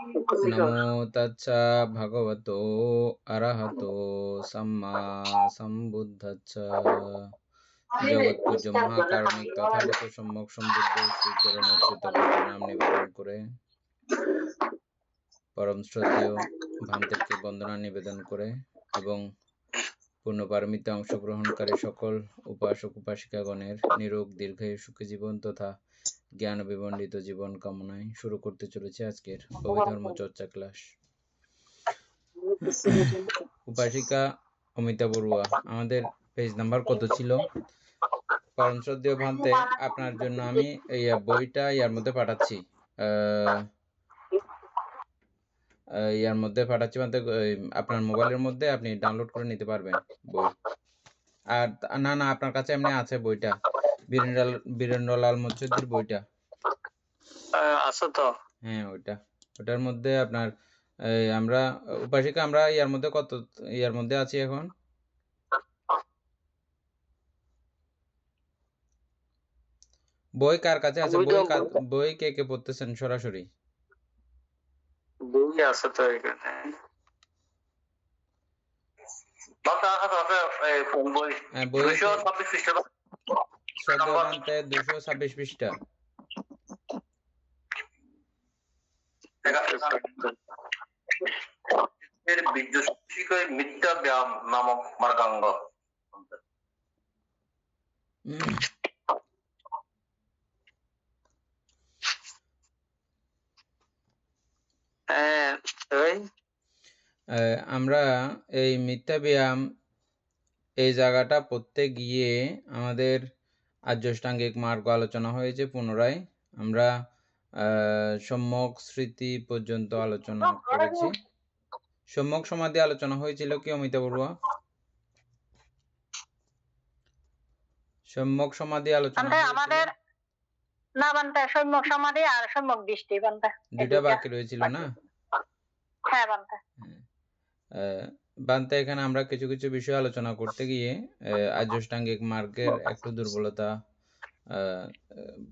নমো তচ্ছা ভগবতো অরহতো সম্মা সম্বুদ্ধস্স। জগৎপূজ্য মহাকারণিক তথাগত সম্যক সম্বুদ্ধ শ্রীচরণের শ্রীতপবিত্র নাম নিবেদন করে, পরম শ্রদ্ধেয় ভান্তেরকে বন্দনা নিবেদন করে এবং পূর্ণপারমিতে অংশগ্রহণকারী সকল উপাসক উপাসিকাগণের নিরোগ দীর্ঘায়ু সুখী জীবন তথা জ্ঞান বিমণ্ডিত জীবন কামনায় শুরু করতে চলেছে আজকের অভিধর্ম চর্চা ক্লাস। উপাসিকা অমিতা বড়ুয়া, আমাদের পেজ নাম্বার কত ছিল? পরম শ্রদ্ধেয় ভান্তে, আপনার জন্য আমি এই বইটা ইয়ার মধ্যে পাঠাচ্ছি, ভান্তে আপনার মোবাইলের মধ্যে আপনি ডাউনলোড করে নিতে পারবেন বই। আর না না, আপনার কাছে এমনি আছে বইটা, বীরেন্দ্রলাল মুচ্ছুদ্দির বইটা আছে তো? হ্যাঁ, ওটার মধ্যে আপনার আমরা উপাসিকা আমরা ইয়ার মধ্যে কত ইয়ার মধ্যে আছি এখন? বই কার কাছে আছে? বই কে কে পড়তেছেন সরাসরি? বই আছে তো এখানে। বই 226 পৃষ্ঠা। মিথ্যা ব্যায়াম নামক মার্গাঙ্গ। আমরা এই মিথ্যা ব্যায়াম এই জায়গাটা পড়তে গিয়ে আমাদের আর্যাষ্টাঙ্গিক মার্গ আলোচনা হয়েছে। পুনরায় আমরা সম্যক স্মৃতি পর্যন্ত আলোচনা করেছি। সম্যক সমাধি আলোচনা হয়েছিল কি অমিতা বড়ুয়া? সম্যক সমাধি আলোচনা আমাদের না বান্তা, সম্যক সমাধি আর সম্যক দৃষ্টি বান্তা, দুটা বাকি রয়েছিল না? হ্যাঁ বান্তা। বান্তা, এখানে আমরা কিছু কিছু বিষয় আলোচনা করতে গিয়ে আর্যাষ্টাঙ্গিক মার্গের একটু দুর্বলতা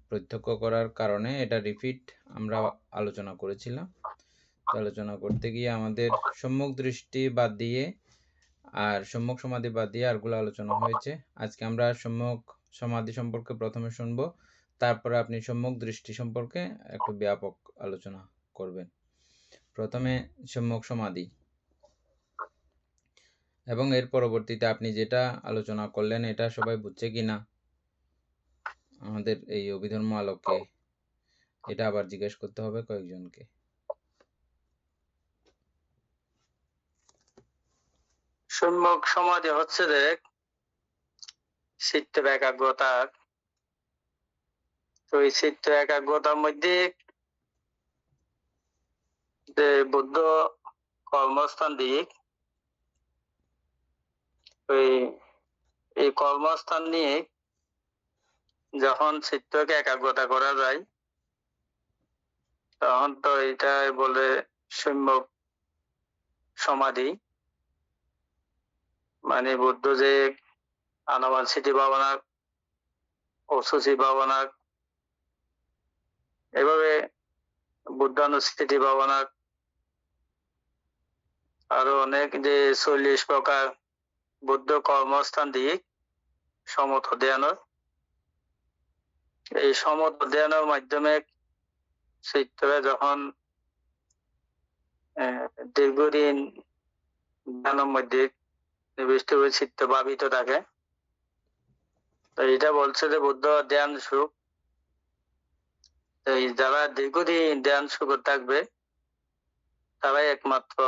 প্রত্যক্ষ করার কারণে এটা রিপিট আমরা আলোচনা করেছিলাম। আলোচনা করতে গিয়ে আমাদের সম্যক দৃষ্টি বাদ দিয়ে আর সম্যক সমাধি বাদ দিয়ে আরগুলো আলোচনা হয়েছে। আজকে আমরা সম্যক সমাধি সম্পর্কে প্রথমে শুনবো, তারপরে আপনি সম্যক দৃষ্টি সম্পর্কে একটু ব্যাপক আলোচনা করবেন। প্রথমে সম্যক সমাধি, এবং এর পরবর্তীতে আপনি যেটা আলোচনা করলেন এটা সবাই বুঝছে কিনা আমাদের এই অভিধর্ম আলোকে, এটা আবার জিজ্ঞেস করতে হবে কয়েকজনকে। সম্যক সমাধি হচ্ছে যে চিত্ত একাগ্রতা। তো এই চিত্ত একাগ্রতার মধ্যে যে বুদ্ধ কর্মস্থান দিক, এই কর্মস্থান নিয়ে যখন চিত্তকে একাগ্রতা করা যায় তখন তো এটা বলে সম্যক সমাধি। মানে বুদ্ধ যে আনাপানসতি ভাবনা, অসুচি ভাবনা, এভাবে বুদ্ধানুস্থিতি ভাবনা, আরো অনেক যে 40 প্রকার বুদ্ধ কর্মস্থান দিয়ে সমত ধ্যানের, এই সমত ধ্যানের মাধ্যমে চিত্তরা যখন দীর্ঘদিন ধ্যানের মধ্যে নিবিষ্ট হয়ে চিত্ত ভাবিত থাকে, তো এটা বলছে যে বুদ্ধ ধ্যান সুখ। যারা দীর্ঘদিন ধ্যান সুখ থাকবে তারাই একমাত্র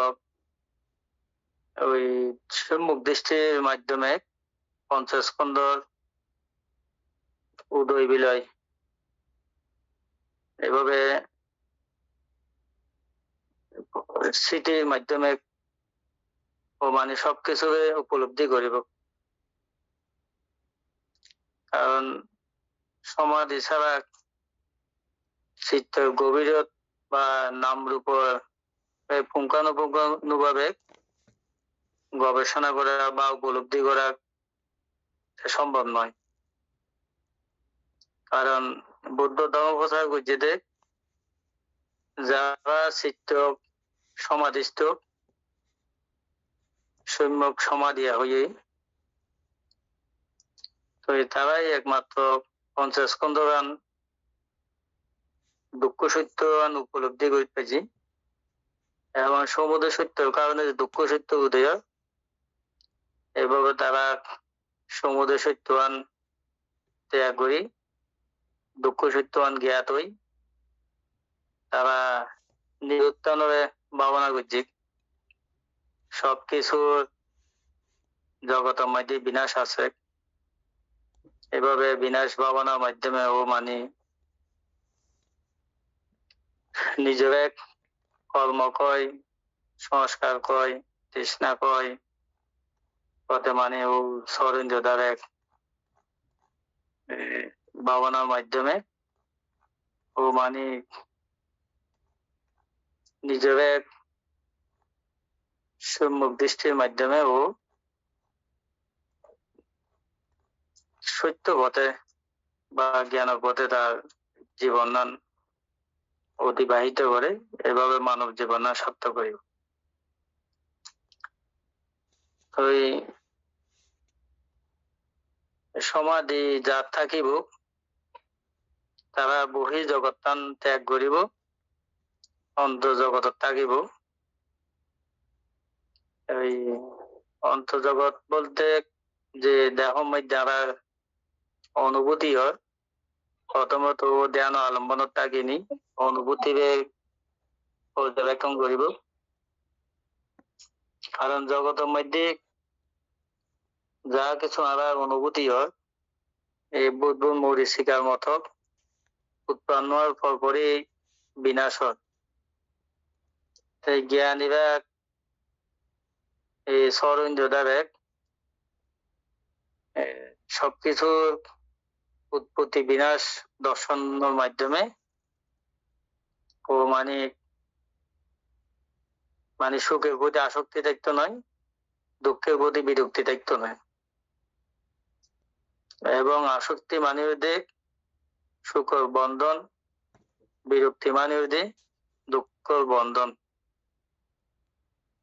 ওই সম্যক দৃষ্টির মাধ্যমে পঞ্চস্কন্ধর উদয় বিলয় এভাবে স্মৃতির মাধ্যমে ও মানে সবকিছু উপলব্ধি করিব। কারণ সমাধি ছাড়া চিত্ত গভীরত বা নাম রূপ পুঙ্খানুপুঙ্খানুভাবে গবেষণা করা বা উপলব্ধি করা সম্ভব নয়। কারণ বুদ্ধ ধর্ম প্রচার করছে যারা চিত্ত সমাধিস্থ সম্যক সমাধি হয়ে, তো তারাই একমাত্র পঞ্চস্কন্ধবান দুঃখ সত্যবান উপলব্ধি করতে পারছি। এবং সমুদয় সত্যের কারণে দুঃখ সত্য উদয়, এভাবে তারা সমুদয় সত্যবান ত্যাগ করি, দুঃখ সত্যবান জ্ঞাত হই, তারা নিরুত্থানের ভাবনা করছে। সবকিছুর জগতের মধ্যে বিনাশ আছে, এভাবে বিনাশ ভাবনার মাধ্যমে ও মানে নিজের এক কর্ম কয়, সংস্কার কয়, তৃষ্ণা কয়, পথে মানে ও সরেন্দ্রদার এক ভাবনার মাধ্যমে ও মানে নিজের এক সম্মুখ দৃষ্টির মাধ্যমে ও সত্য পথে বা জ্ঞান পথে তার জীবন অতিবাহিত করে, এভাবে মানব জীবন সার্থক করিব। ওই সমাধি যার থাকিব তারা বহি জগৎ ত্যাগ করিব, অন্তর জগৎ থাকিব। ওই অন্তর্জগৎ বলতে যে দেহ মধ্যে যারা অনুভূতি হয়, প্রথমত ধ্যান আলম্বন থাকিনি অনুভূতিরে পর্যবেক্ষণ করিব। কারণ জগতের মধ্যে যা কিছু আমরা অনুভূতি হয়, এই বুদ্বুদ মরিচিকার মতো উৎপন্ন হওয়ার পরপরই বিনাশ হয়। তাই জ্ঞানীরা এই সরেন্দ্রদার এক সবকিছুর উৎপত্তি বিনাশ দর্শনের মাধ্যমে ও মানে সুখের প্রতি আসক্তি থাকতো নয়, দুঃখের প্রতি বিরক্তি থাকতো নয়। এবং আসক্তি মানুষদের সুখর বন্ধন, বিরক্তি মানুষদের দুঃখর বন্ধন।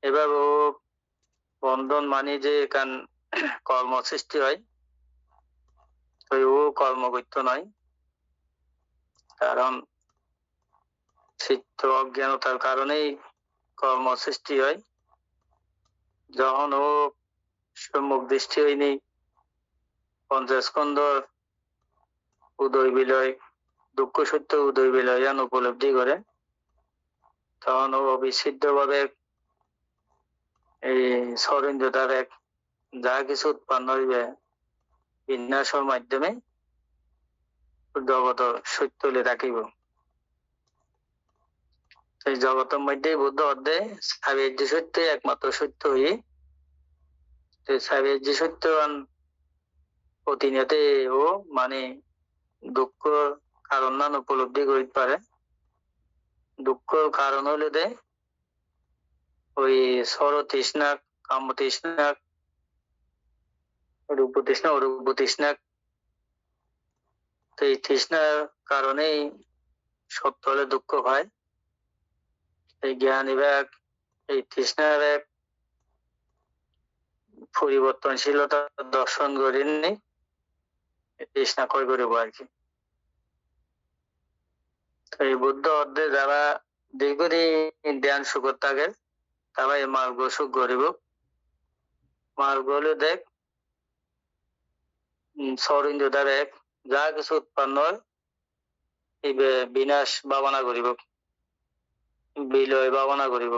এবার ও বন্ধন মানে যে কান কর্ম সৃষ্টি হয়, ও কর্ম করতে নয়। কারণ চিত্ত অজ্ঞানতার কারণেই কর্ম সৃষ্টি হয়। যখন ও সম্মুখ দৃষ্টি হয়নি পঞ্চস্কন্ধ উদয় বিলয়, দুঃখ সত্য উদয় বিলয় উপলব্ধি করে, তখন ও অবিচ্ছেদ্য ভাবে এই সরেন্দ্রতার এক যা কিছু উৎপন্ন হইবে বিন্যাসের মাধ্যমে জগৎ সত্য হলে থাকিব। এই জগতের মধ্যে বুদ্ধ অধ্যায় সাবেজ্য সত্য একমাত্র সত্য হই, সাবেজ্য সত্যবান প্রতিনিয়ত ও মানে দুঃখ কারণ না উপলব্ধি করতে পারে। দুঃখ কারণ হলে দে ওই সর তৃষ্ণা, কাম তৃষ্ণা, রূপ তৃষ্ণা, অরূপ তৃষ্ণা, তো এই তৃষ্ণার কারণেই সত্য হলে দুঃখ হয়। এই জ্ঞান বিভাগ এই তৃষ্ণার এক পরিবর্তনশীলতা দর্শন করেননি, তৃষ্ণা কয় করিব আর কি। এই বুদ্ধ অধ্যায় যারা দীর্ঘদিন ধ্যান সুখ থাকে, তারা এই মার্গ সুখ করিব। মার্গ হলে দেখ সরিন্দ্রদার এক যা কিছু উৎপন্ন হয় এই বিনাশ ভাবনা করিব, বিলয় ভাবনা করিব।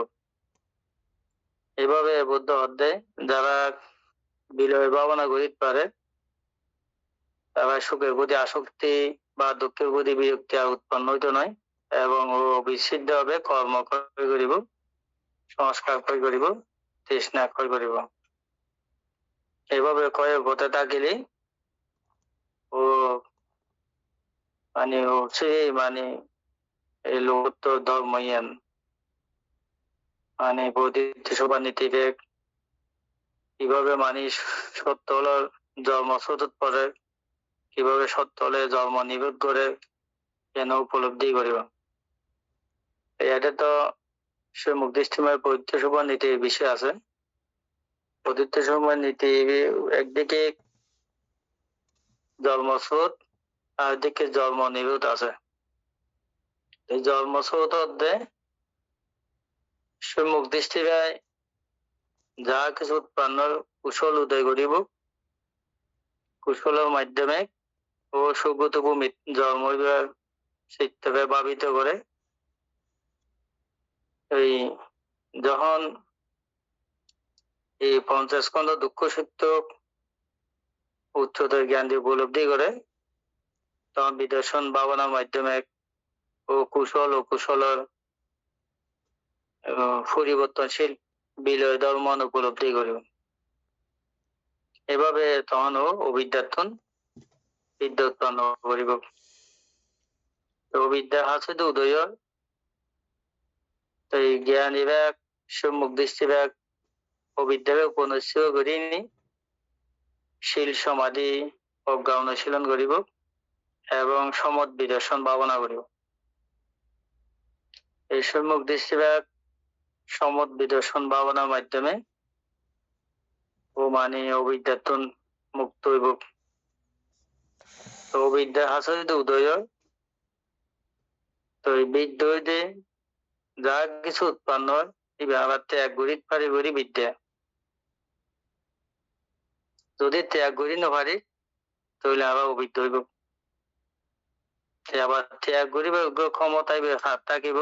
এভাবে বুদ্ধ অধ্যায় যারা বিলয় ভাবনা করিতে পারে, তারা সুখের প্রতি আসক্তি বা দুঃখের প্রতি বিরক্তি আর উৎপন্ন হইতে নয়, এবং ও বিচ্ছিন্ন হবে কর্ম ক্ষয় করিব, সংস্কার ক্ষয় করিব, তৃষ্ণা ক্ষয় করিব। এভাবে ক্ষয় হতে থাকিলে ও মানে হচ্ছে মানে এই লোকোত্তর ধর্ময়ান মানে বৌদ্ধ সভা নীতিতে কিভাবে মানুষ সত্য হলো জন্ম শোধ করে, কিভাবে সত্য হলে জন্ম নিবোধ করে কেন উপলব্ধি করিব। এটা তো সম্যক দৃষ্টিময় পবিত্র সময় নীতির বিষয় আছে। পবিত্র সময় নীতি একদিকে জন্মস্রোত আর একদিকে জন্ম নিরোধ আছে। এই জন্মস্রোত অর্ধে সম্যক দৃষ্টিরায় যা কিছু উৎপন্ন কুশল উদয় করিব, কুশলের মাধ্যমে ও সুগত ভূমি জন্ম চিত্তকে ভাবিত করে। এই যখন এই পঞ্চাশখণ্ড দুঃখ সত্য উচ্চতর জ্ঞান দিয়ে উপলব্ধি করে, তখন বিদর্শন ভাবনার মাধ্যমে ও কুশলের পরিবর্তনশীল বিলয় ধর্ম উপলব্ধি করিব। এভাবে তখন অবিদ্যার্থন বিদ্যা উৎপন্ন করিব। অবিদ্যা আছে তো উদয়, তো এই জ্ঞান বিভাগ সম্যক দৃষ্টি বিভাগ অবিদ্যাকে উপনস্য করিনি শীল সমাধি প্রজ্ঞা অনুশীলন করিব এবং সমত বিদর্শন ভাবনা করিব। এই সম্যক দৃষ্টি বিভাগ সমত বিদর্শন ভাবনার মাধ্যমে ও মানে অবিদ্যার্থন মুক্ত হইব। তো অবিদ্যা আছে তো উদয়, তো এই বিদ্য হইতে যা কিছু উৎপন্ন হয় এই আবার ত্যাগ করি পারি করি বিদ্যা। যদি ত্যাগ করি না পারি তাহলে আবার অবিদ্য হইব। আবার ত্যাগ করিব ক্ষমতায় হাত থাকিব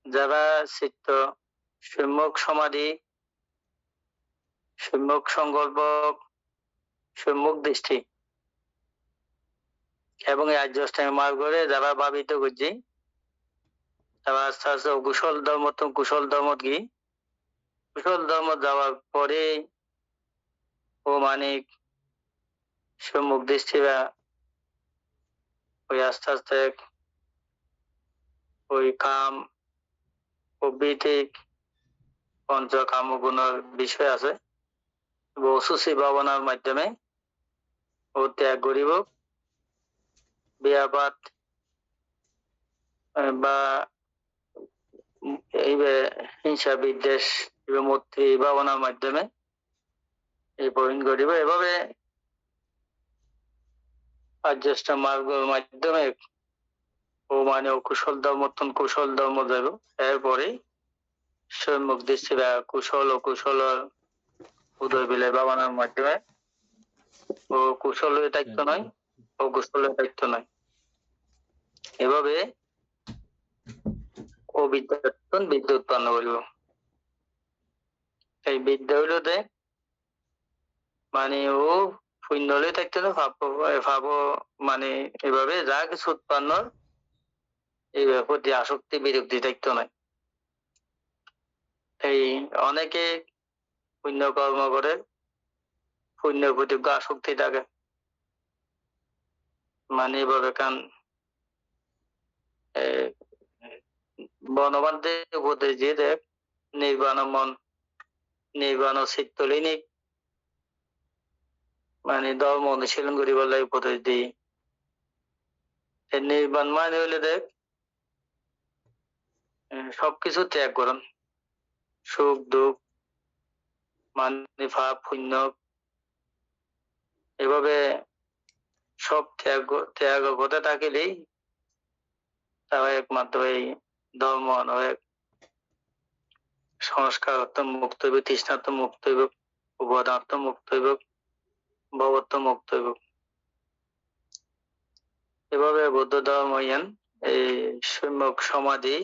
যারা চিত্ত সম্যক সমাধি, সম্যক সংকল্প, সম্যক দৃষ্টি এবং এই আর্যষ্টাঙ্গ মার্গরে যারা ভাবিত করছি, তারা আস্তে আস্তে কুশল ধর্ম কি কুশল ধর্ম যাওয়ার পরে ও মানে সম্যক দৃষ্টি বা ওই আস্তে আস্তে ওই কাম প্রভৃতি পঞ্চ কাম গুণের বিষয় আছে, অসুচি ভাবনার মাধ্যমে ও ত্যাগ করিব। বিয়াপাত বা এই হিংসা বিদ্বেষ মূর্তি ভাবনার মাধ্যমে এই পরিণ করিব। এভাবে আর্যষ্টা মার্গের মাধ্যমে ও মানে কুশল ধর্ম যাব। এরপরে সম্যক দৃষ্টি বা কুশল ও কুশলের উদয় বিলয় ভাবনার মাধ্যমে ও কুশলের দায়িত্ব নয় ও কুশলের দায়িত্ব নয়। এভাবে ও বিদ্যা উৎপন্ন করিব। এই বিদ্যা হইলতে মানে ও শূন্য হলে থাকতে না ভাব মানে এভাবে যা কিছু উৎপন্ন এই প্রতি আসক্তি বিরক্তি থাকতো নয়। এই অনেকে পুণ্য কর্ম করে, পুণ্যের প্রতি আসক্তি থাকে, মানে এভাবে কান বনবান্ধে উপদেশ দিয়ে দেখ নির্বাণ মন নির্বাণ চিত্তলিনিক মানে ধর্ম অনুশীলন করিব উপদেশ দিই। নির্বাণ মানে হইলে দেখ সবকিছু ত্যাগ করুন, সুখ দুঃখ মানে ভাব পুণ্য এভাবে সব ত্যাগ করতে থাকিলেই তারা একমাত্র এই ধর্ম সংস্কার মুক্ত হইব, তৃষ্ণার্থ মুক্ত হইব, উপাদার্থ মুক্ত হইব, ভবত্ব মুক্ত হইব। এভাবে বৌদ্ধ ধর্ম এই সম্যক সমাধি,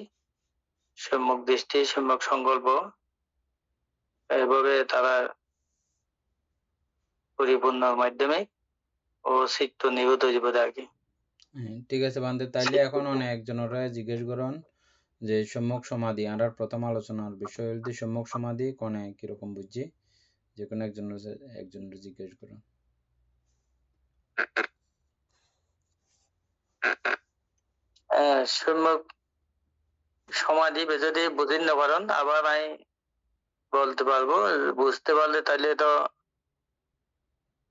সম্যক দৃষ্টি, সম্যক সংকল্প এভাবে তারা পরিপূর্ণ মাধ্যমে ও চিত্ত নিভূত হইব আর কি। ঠিক আছে বান্ধব, তাইলে এখন একজনরা জিজ্ঞেস করুন যে সম্যক সমাধি আর প্রথম আলোচনার বিষয় হইতে সম্যক সমাধি কোনে কিরকম বুঝছি, যে কোনো একজনের জিজ্ঞেস করুন। সম্যক সমাধি যদি বুঝিন না পারেন আবার আমি বলতে পারবো, বুঝতে পারলে তাহলে তো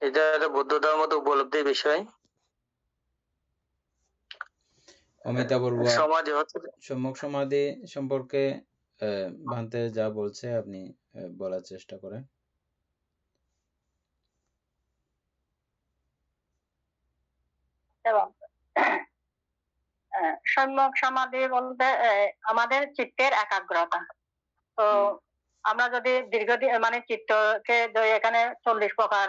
এটা বৌদ্ধ ধর্ম তো উপলব্ধির বিষয়। অমিতা বড়ুয়া সমাধি হচ্ছে সম্যক সমাধি সম্পর্কে ভান্তে যা বলছে আপনি বলার চেষ্টা করেন। এবং সম্যক সমাধি বলতে আমাদের চিত্তের একাগ্রতা। তো আমরা যদি দীর্ঘদিন মানে চিত্তকে এখানে 40 প্রকার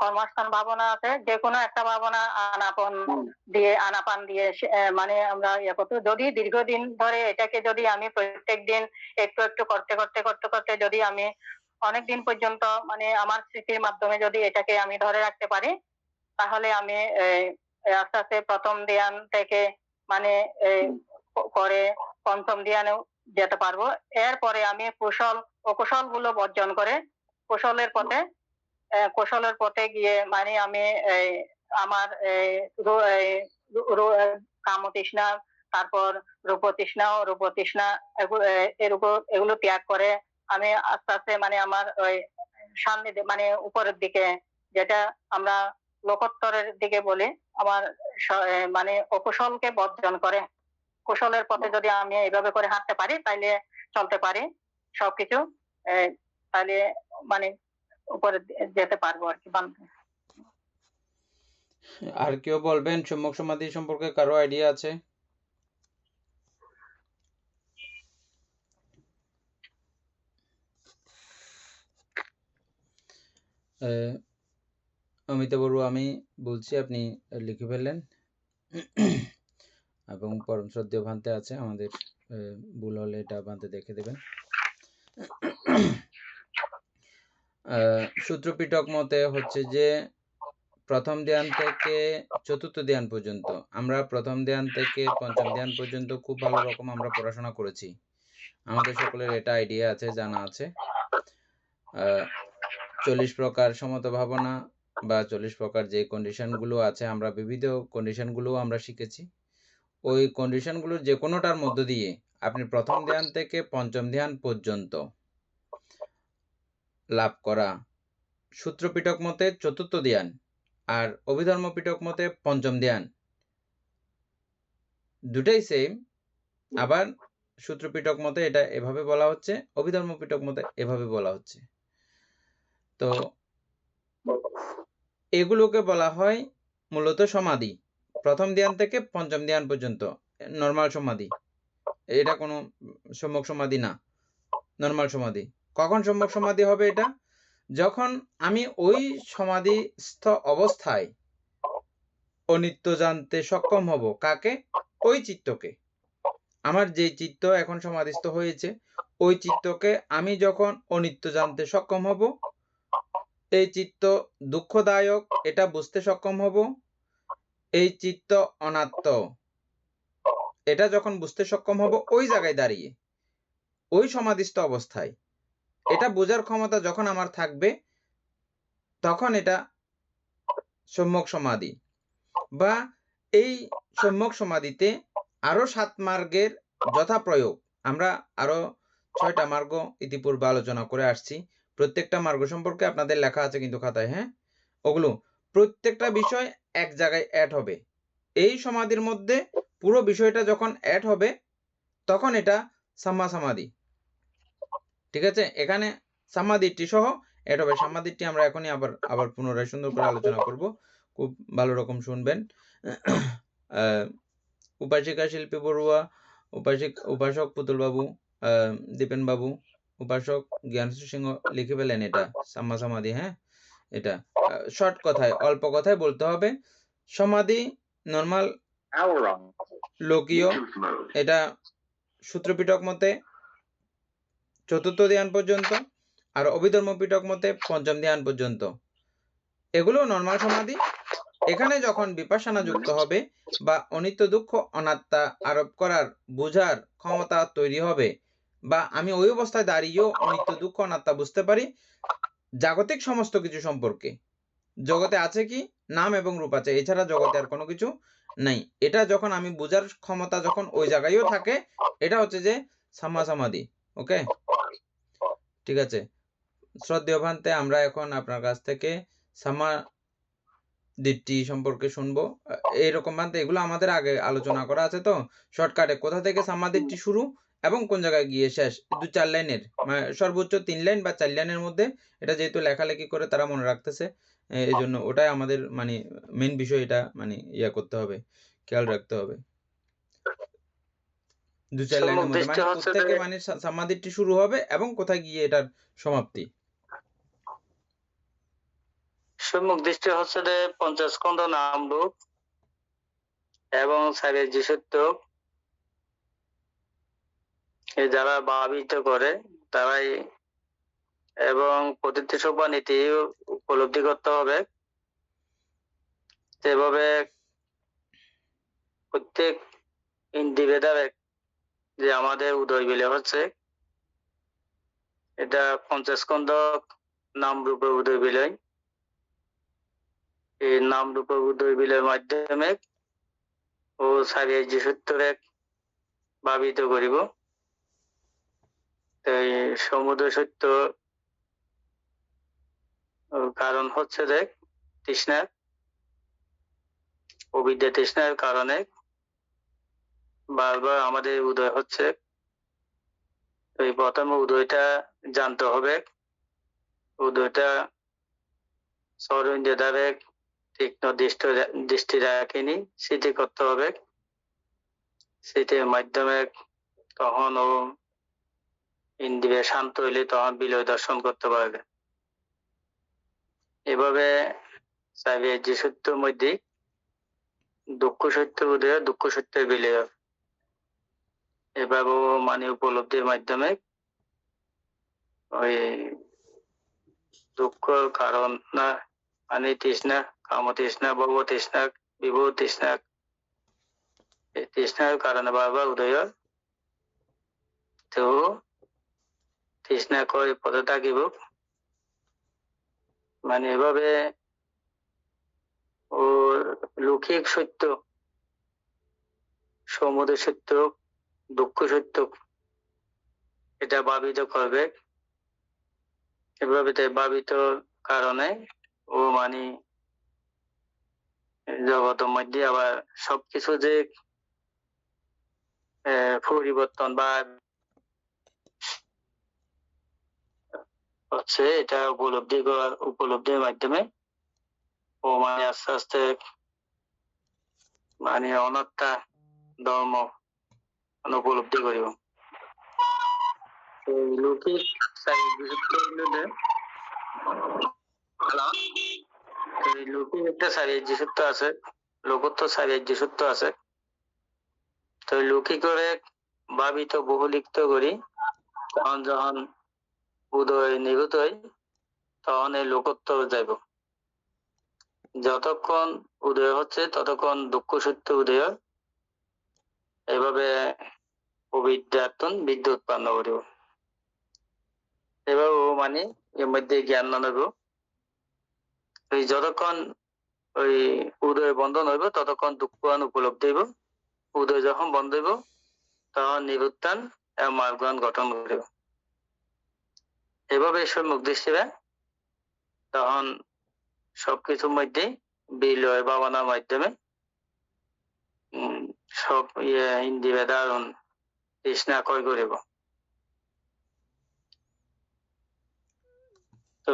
কর্মস্থান ভাবনা আছে, যে কোনো একটা ভাবনা আনাপান দিয়ে মানে আমরা ইয়ে করতে, যদি দীর্ঘদিন ধরে এটাকে যদি আমি প্রত্যেক দিন একটু একটু করতে করতে করতে করতে যদি আমি অনেক দিন পর্যন্ত মানে আমার স্মৃতির মাধ্যমে যদি এটাকে আমি ধরে রাখতে পারি, তাহলে আমি আস্তে আস্তে প্রথম ধ্যান থেকে মানে করে পঞ্চম ধ্যানেও যেতে পারবো। এরপরে আমি কুশল অকুশল গুলো বর্জন করে কৌশলের পথে গিয়ে মানে আমি আমার কামতৃষ্ণা, তারপর রূপতৃষ্ণা এগুলো ত্যাগ করে আমি আস্তে আস্তে মানে আমার ওই সামনে মানে উপরের দিকে, যেটা আমরা লোকোত্তরের দিকে বলি, আমার মানে অকুশলকে বর্জন করে কুশলের পথে যদি আমি এইভাবে করে হাঁটতে পারি, তাইলে চলতে পারি সবকিছু, তাহলে মানে উপরে যেতে পারবো আর কি। আর কেউ বলবেন সম্যক সমাধি সম্পর্কে কারো আইডিয়া আছে? অমিতা বড়ুয়া আমি বলছি, আপনি লিখে ফেললেন এবং পরম শ্রদ্ধেয় ভান্তে আছে, আমাদের ভুল হলে এটা ভান্তে দেখে দেবেন। সূত্রপিটক মতে হচ্ছে যে প্রথম ধ্যান থেকে চতুর্থ ধ্যান পর্যন্ত, আমরা প্রথম ধ্যান থেকে পঞ্চম ধ্যান পর্যন্ত খুব ভালো রকম আমরা পড়াশোনা করেছি, আমাদের সকলের এটা আইডিয়া আছে, জানা আছে। 40 প্রকার সমত ভাবনা বা 40 প্রকার যে কন্ডিশনগুলো আছে, আমরা বিবিধ কন্ডিশনগুলো আমরা শিখেছি। ওই কন্ডিশনগুলোর যে কোনোটার মধ্য দিয়ে আপনি প্রথম ধ্যান থেকে পঞ্চম ধ্যান পর্যন্ত লাভ করা, সূত্রপিটক মতে চতুর্থ ধ্যান আর অভিধর্ম পিটক মতে পঞ্চম ধ্যান, দুটাই সেম। আবার সূত্রপিটক মতে এটা এভাবে বলা হচ্ছে, অভিধর্ম পিটক মতে এভাবে বলা হচ্ছে। তো এগুলোকে বলা হয় মূলত সমাধি, প্রথম ধ্যান থেকে পঞ্চম ধ্যান পর্যন্ত নর্মাল সমাধি। এটা কোনো সম্যক সমাধি না, নর্মাল সমাধি। কখন সম্যক সমাধি হবে? এটা যখন আমি ওই সমাধিস্থ অবস্থায় অনিত্য জানতে সক্ষম হব। কাকে? ওই চিত্তকে। আমার যে চিত্ত এখন সমাধিস্থ হয়েছে, ওই চিত্তকে আমি যখন অনিত্য জানতে সক্ষম হব, এই চিত্ত দুঃখদায়ক এটা বুঝতে সক্ষম হব, এই চিত্ত অনাত্ম এটা যখন বুঝতে সক্ষম হব, ওই জায়গায় দাঁড়িয়ে ওই সমাধিস্থ অবস্থায় এটা বোঝার ক্ষমতা যখন আমার থাকবে, তখন এটা সম্যক সমাধি। বা এই সম্যক সমাধিতে আরো 7 মার্গের যথা প্রয়োগ, আমরা আরো 6টা মার্গ ইতিপূর্বে আলোচনা করে আসছি। প্রত্যেকটা মার্গ সম্পর্কে আপনাদের লেখা আছে কিন্তু খাতায়, হ্যাঁ, ওগুলো প্রত্যেকটা বিষয় এক জায়গায় অ্যাড হবে। এই সমাধির মধ্যে পুরো বিষয়টা যখন অ্যাড হবে, তখন এটা সাম্মা সমাধি। ঠিক আছে, এখানে সমাধিটি সহ অ্যাড হবে। সমাধিটি আমরা এখনই আবার পুনরায় সুন্দর করে আলোচনা করব, খুব ভালো রকম শুনবেন। উপাসিকা শিল্পী বড়ুয়া, উপাসক পুতুল বাবু, দীপেন বাবু, উপাসক জ্ঞানশ্রী সিংহ লিখে পেলেন এটা সাম্মা সমাধি। হ্যাঁ, এটা শর্ট কথায় অল্প কথায় বলতে হবে। সমাধি নর্মাল লোকীয়, এটা সূত্রপিটক মতে চতুর্থ ধ্যান পর্যন্ত, আর অভিধর্ম পিটক মতে পঞ্চম ধ্যান পর্যন্ত, এগুলো নর্মাল সমাধি। এখানে যখন বিপাশনা যুক্ত হবে বা অনিত্য দুঃখ অনাত্মা আরোপ করার বোঝার ক্ষমতা তৈরি হবে, বা আমি ওই অবস্থায় দাঁড়িয়েও অনিত্য দুঃখ অনাত্মা বুঝতে পারি জাগতিক সমস্ত কিছু সম্পর্কে। জগতে আছে কি? নাম এবং রূপ আছে, এছাড়া জগতে আর কোনো কিছু নাই। এটা যখন আমি বোঝার ক্ষমতা যখন ওই জায়গায়ও থাকে, এটা হচ্ছে যে সাম্মা সমাধি। ওকে, ঠিক আছে। শ্রদ্ধেয় ভান্তে, আমরা এখন আপনার কাছ থেকে সাম্মা দৃষ্টি সম্পর্কে শুনবো। এইরকম মানে এগুলো আমাদের আগে আলোচনা করা আছে, তো শর্টকাটে কোথা থেকে সামাদিট্টি শুরু এবং কোন জায়গায় গিয়ে শেষ, 2-4 লাইনের মানে সর্বোচ্চ 3 লাইন বা 4 লাইনের মধ্যে, এটা যেহেতু লেখালেখি করে তারা মনে রাখতেছে, এই জন্য ওটাই আমাদের মানে মেন বিষয়, এটা মানে ইয়া করতে হবে, খেয়াল রাখতে হবে। 2-4 লাইনের সম্মুখ মধ্যে দৃষ্টি মানে হচ্ছে কোত্থেকে যে মানে সামাদিট্টি শুরু হবে এবং কোথায় গিয়ে এটার সমাপ্তি। সম্মুখ দৃষ্টি হচ্ছে যে পঞ্চস্কন্ধ নাম রূপ এবং সাইরের যে সত্য যারা ভাবিত করে তারাই, এবং প্রতিটি সোপান নীতি উপলব্ধি করতে হবে। সেভাবে প্রত্যেক ইন্দ্রিয়ভেদারে যে আমাদের উদয় বিলে হচ্ছে, এটা পঞ্চস্কন্ধ নাম রূপে উদয় বিলয়। এই নাম রূপে উদয় বিলের মাধ্যমে ও সারিয়ে যে সত্যরে ভাবিত করিব। এই সমুদ্র সত্য কারণ হচ্ছে যে তৃষ্ণা, অবিদ্যা তৃষ্ণার কারণে বারবার আমাদের উদয় হচ্ছে। এই প্রথমে উদয়টা জানতে হবে, উদয়টা সরিন্দ্রিয় দ্বারে তীক্ষ্ণ দৃষ্টি রাখিনি স্মৃতি করতে হবে। স্মৃতির মাধ্যমে তখন ও ইন্দ্রিয় শান্ত হইলে তখন বিলয় দর্শন করতে পারবে। এভাবে চাইবে যে সত্যের মধ্যে দুঃখ সত্য উদয়, দুঃখ সত্যের বিলয়, এভাবে মানে উপলব্ধির মাধ্যমে ওই দুঃখ কারণ না মানে তৃষ্ণা, কাম তৃষ্ণা, ভব তৃষ্ণা, বিভব তৃষ্ণা, এই তৃষ্ণার কারণে বারবার উদয়, তো তৃষ্ণা করে পদে থাকিব। মানে এভাবে ও লৌকিক সত্য, সমুদ্র সত্য, দুঃখ সত্য, এটা ভাবিত করবে। এভাবে ভাবিত কারণে ও মানে জগতের মধ্যে আবার সবকিছু যে পরিবর্তন বা হচ্ছে, এটা উপলব্ধির মাধ্যমে ও মানে আস্তে আস্তে মানে অনাত্মা ধর্ম উপলব্ধি করিব। লৌকিক লৌকিক একটা সারিয়ার্য সত্য আছে, লোকত্ব সারিয়ার্য সত্য আছে। তো লৌকিকরে ভাবিত বহুলিপ্ত করি, তখন যখন উদয় নিভূত হয় তখন এই লোকত্ব যাইব। যতক্ষণ উদয় হচ্ছে ততক্ষণ দুঃখ সত্য উদয়, এভাবে অবিদ্যার্থন বিদ্যা উৎপন্ন করিব। এভাবে মানে এর মধ্যে জ্ঞান না নেব। ওই যতক্ষণ ওই উদয় বন্ধন হইব ততক্ষণ দুঃখ উপলব্ধি হইব। উদয় যখন বন্ধ হইব তখন নিরুত্থান এবং মার্গান গঠন করিব। এভাবে সম্মুখ দৃষ্টিরা তখন সবকিছুর মধ্যে বিলয় ভাবনার মাধ্যমে সব ইন্দ্রিয় ধারণ তৃষ্ণা ক্ষয় করিব। তো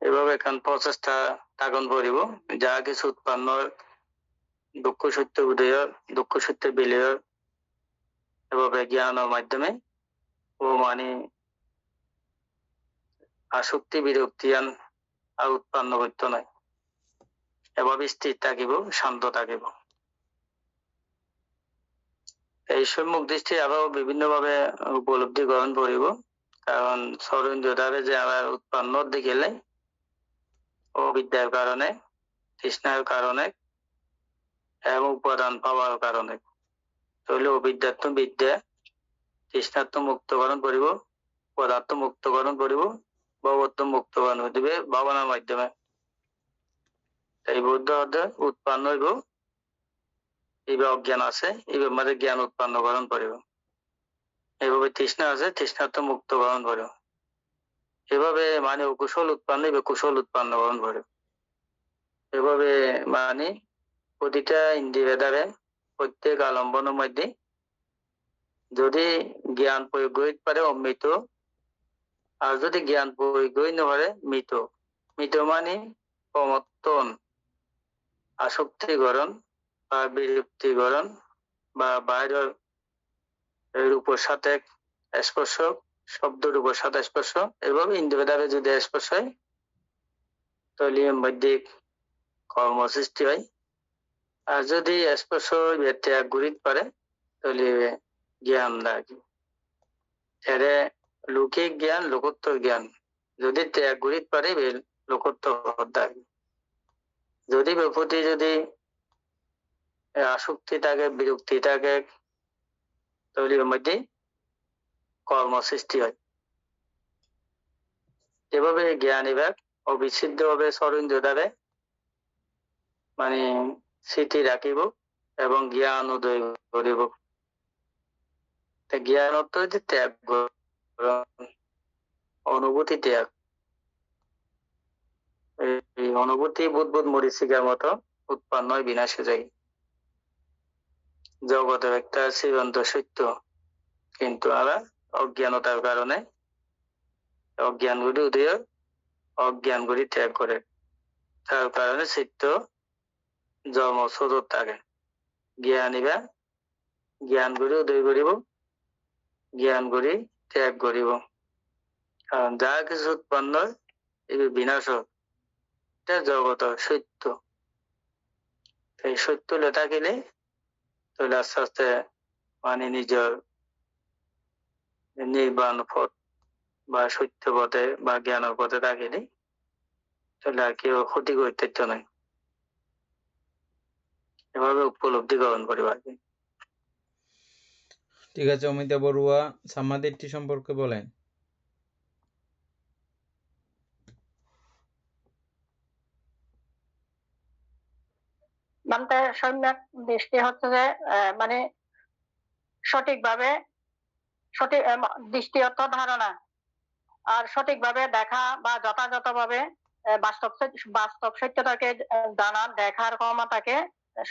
এভাবে এখন প্রচেষ্টা থাকন করিব, যা কিছু উৎপন্ন দুঃখ সত্য উদয়, দুঃখ সত্য বিলয়, এভাবে জ্ঞানের মাধ্যমে ও মানে আসক্তি বিরক্তি আর উৎপন্ন করতে নয়, এভাবে স্থির থাকিব, শান্ত থাকিব। এই সম্মুখ দৃষ্টি আরো বিভিন্ন ভাবে উপলব্ধি গ্রহণ করিব, কারণ সরিন্দ্রিয় দ্বারা যে আবার উৎপন্ন দেখিলে অবিদ্যার কারণে, তৃষ্ণার কারণে এবং উপাদান পাওয়ার কারণে, তাহলে অবিদ্যার্থ বিদ্যা, তৃষ্ণার্থ মুক্তকরণ করিব, পদার্থ মুক্তকরণ করিব, ভবত্ব মুক্তকরণ দিবে ভাবনার মাধ্যমে। এই বুদ্ধ উৎপন্ন হইব, এইভাবে অজ্ঞান আছে, এইভাবে আমাদের জ্ঞান উৎপন্নকরণ করিব। এইভাবে তৃষ্ণা আছে, তৃষ্ণার্থ মুক্তকরণ করিব। এভাবে মানে অকুশল উৎপন্ন কুশল উৎপন্ন বরণ করে। এভাবে মানে প্রতিটা ইন্দ্রিয়দ্বারে প্রত্যেক আলম্বনের মধ্যে যদি জ্ঞান প্রয়োগ করিতে পারে অমৃত, আর যদি জ্ঞান প্রয়োগ করিতে পারে মৃত। মৃত মানে প্রমত্তন, আসক্তিকরণ বা বিরক্তিকরণ বা বাইরের রূপের সাথে স্পর্শ, শব্দ রূপের সাথে স্পর্শ, এভাবে ইন্দ্রিয় দ্বারা যদি স্পর্শ হয় তাহলে মধ্যে কর্ম সৃষ্টি হয়। আর যদি স্পর্শ ত্যাগ করিতে পারে তাহলে জ্ঞান লাগে। এরে লৌকিক জ্ঞান লোকোত্তর জ্ঞান যদি ত্যাগ করিতে পারে লোকোত্তর লাগে। যদি প্রতি যদি আসক্তি থাকে, বিরক্তি থাকে, তাহলে এর মধ্যে কর্ম সৃষ্টি হয়। এভাবে জ্ঞান বিভাগ অবিচ্ছেদ্য ভাবে সরিন্দ্র দ্বারে মানে স্মৃতি রাখিব এবং জ্ঞান উদয় করিব। জ্ঞান অর্থ হচ্ছে ত্যাগ, অনুভূতি ত্যাগ। এই অনুভূতি বুদ্বুদ মরিচিকার মতো উৎপন্ন হয়, বিনাশে যায়। জগতের একটা চিরন্ত সত্য, কিন্তু আমরা অজ্ঞানতার কারণে অজ্ঞানগুলি উদয় অজ্ঞানগুলি ত্যাগ করে, তার কারণে চিত্ত জন্ম স্বরূপ থাকে। জ্ঞানীরা জ্ঞানগুলি উদয় করিব, জ্ঞানগুলি ত্যাগ করিব। কারণ যা কিছু উৎপন্ন এই বিনাশ, এটা জগত সত্য। এই সত্য থাকিলে তাহলে আস্তে আস্তে মানে নিজের নির্বাণ পথ বা সত্য পথে বা জ্ঞানের পথে থাকিলে তাহলে আর কেউ ক্ষতি করতে নাই। এভাবে উপলব্ধি গ্রহণ করিব আর কি। ঠিক আছে, অমিতা বড়ুয়া সামাধিটি সম্পর্কে বলেন। মানে সম্যক দৃষ্টি হচ্ছে যে মানে সঠিকভাবে সঠিক দৃষ্টি অর্থ ধারণা, আর সঠিকভাবে দেখা বা যথাযথভাবে বাস্তব বাস্তব সত্যতাকে জানার দেখার ক্ষমতাকে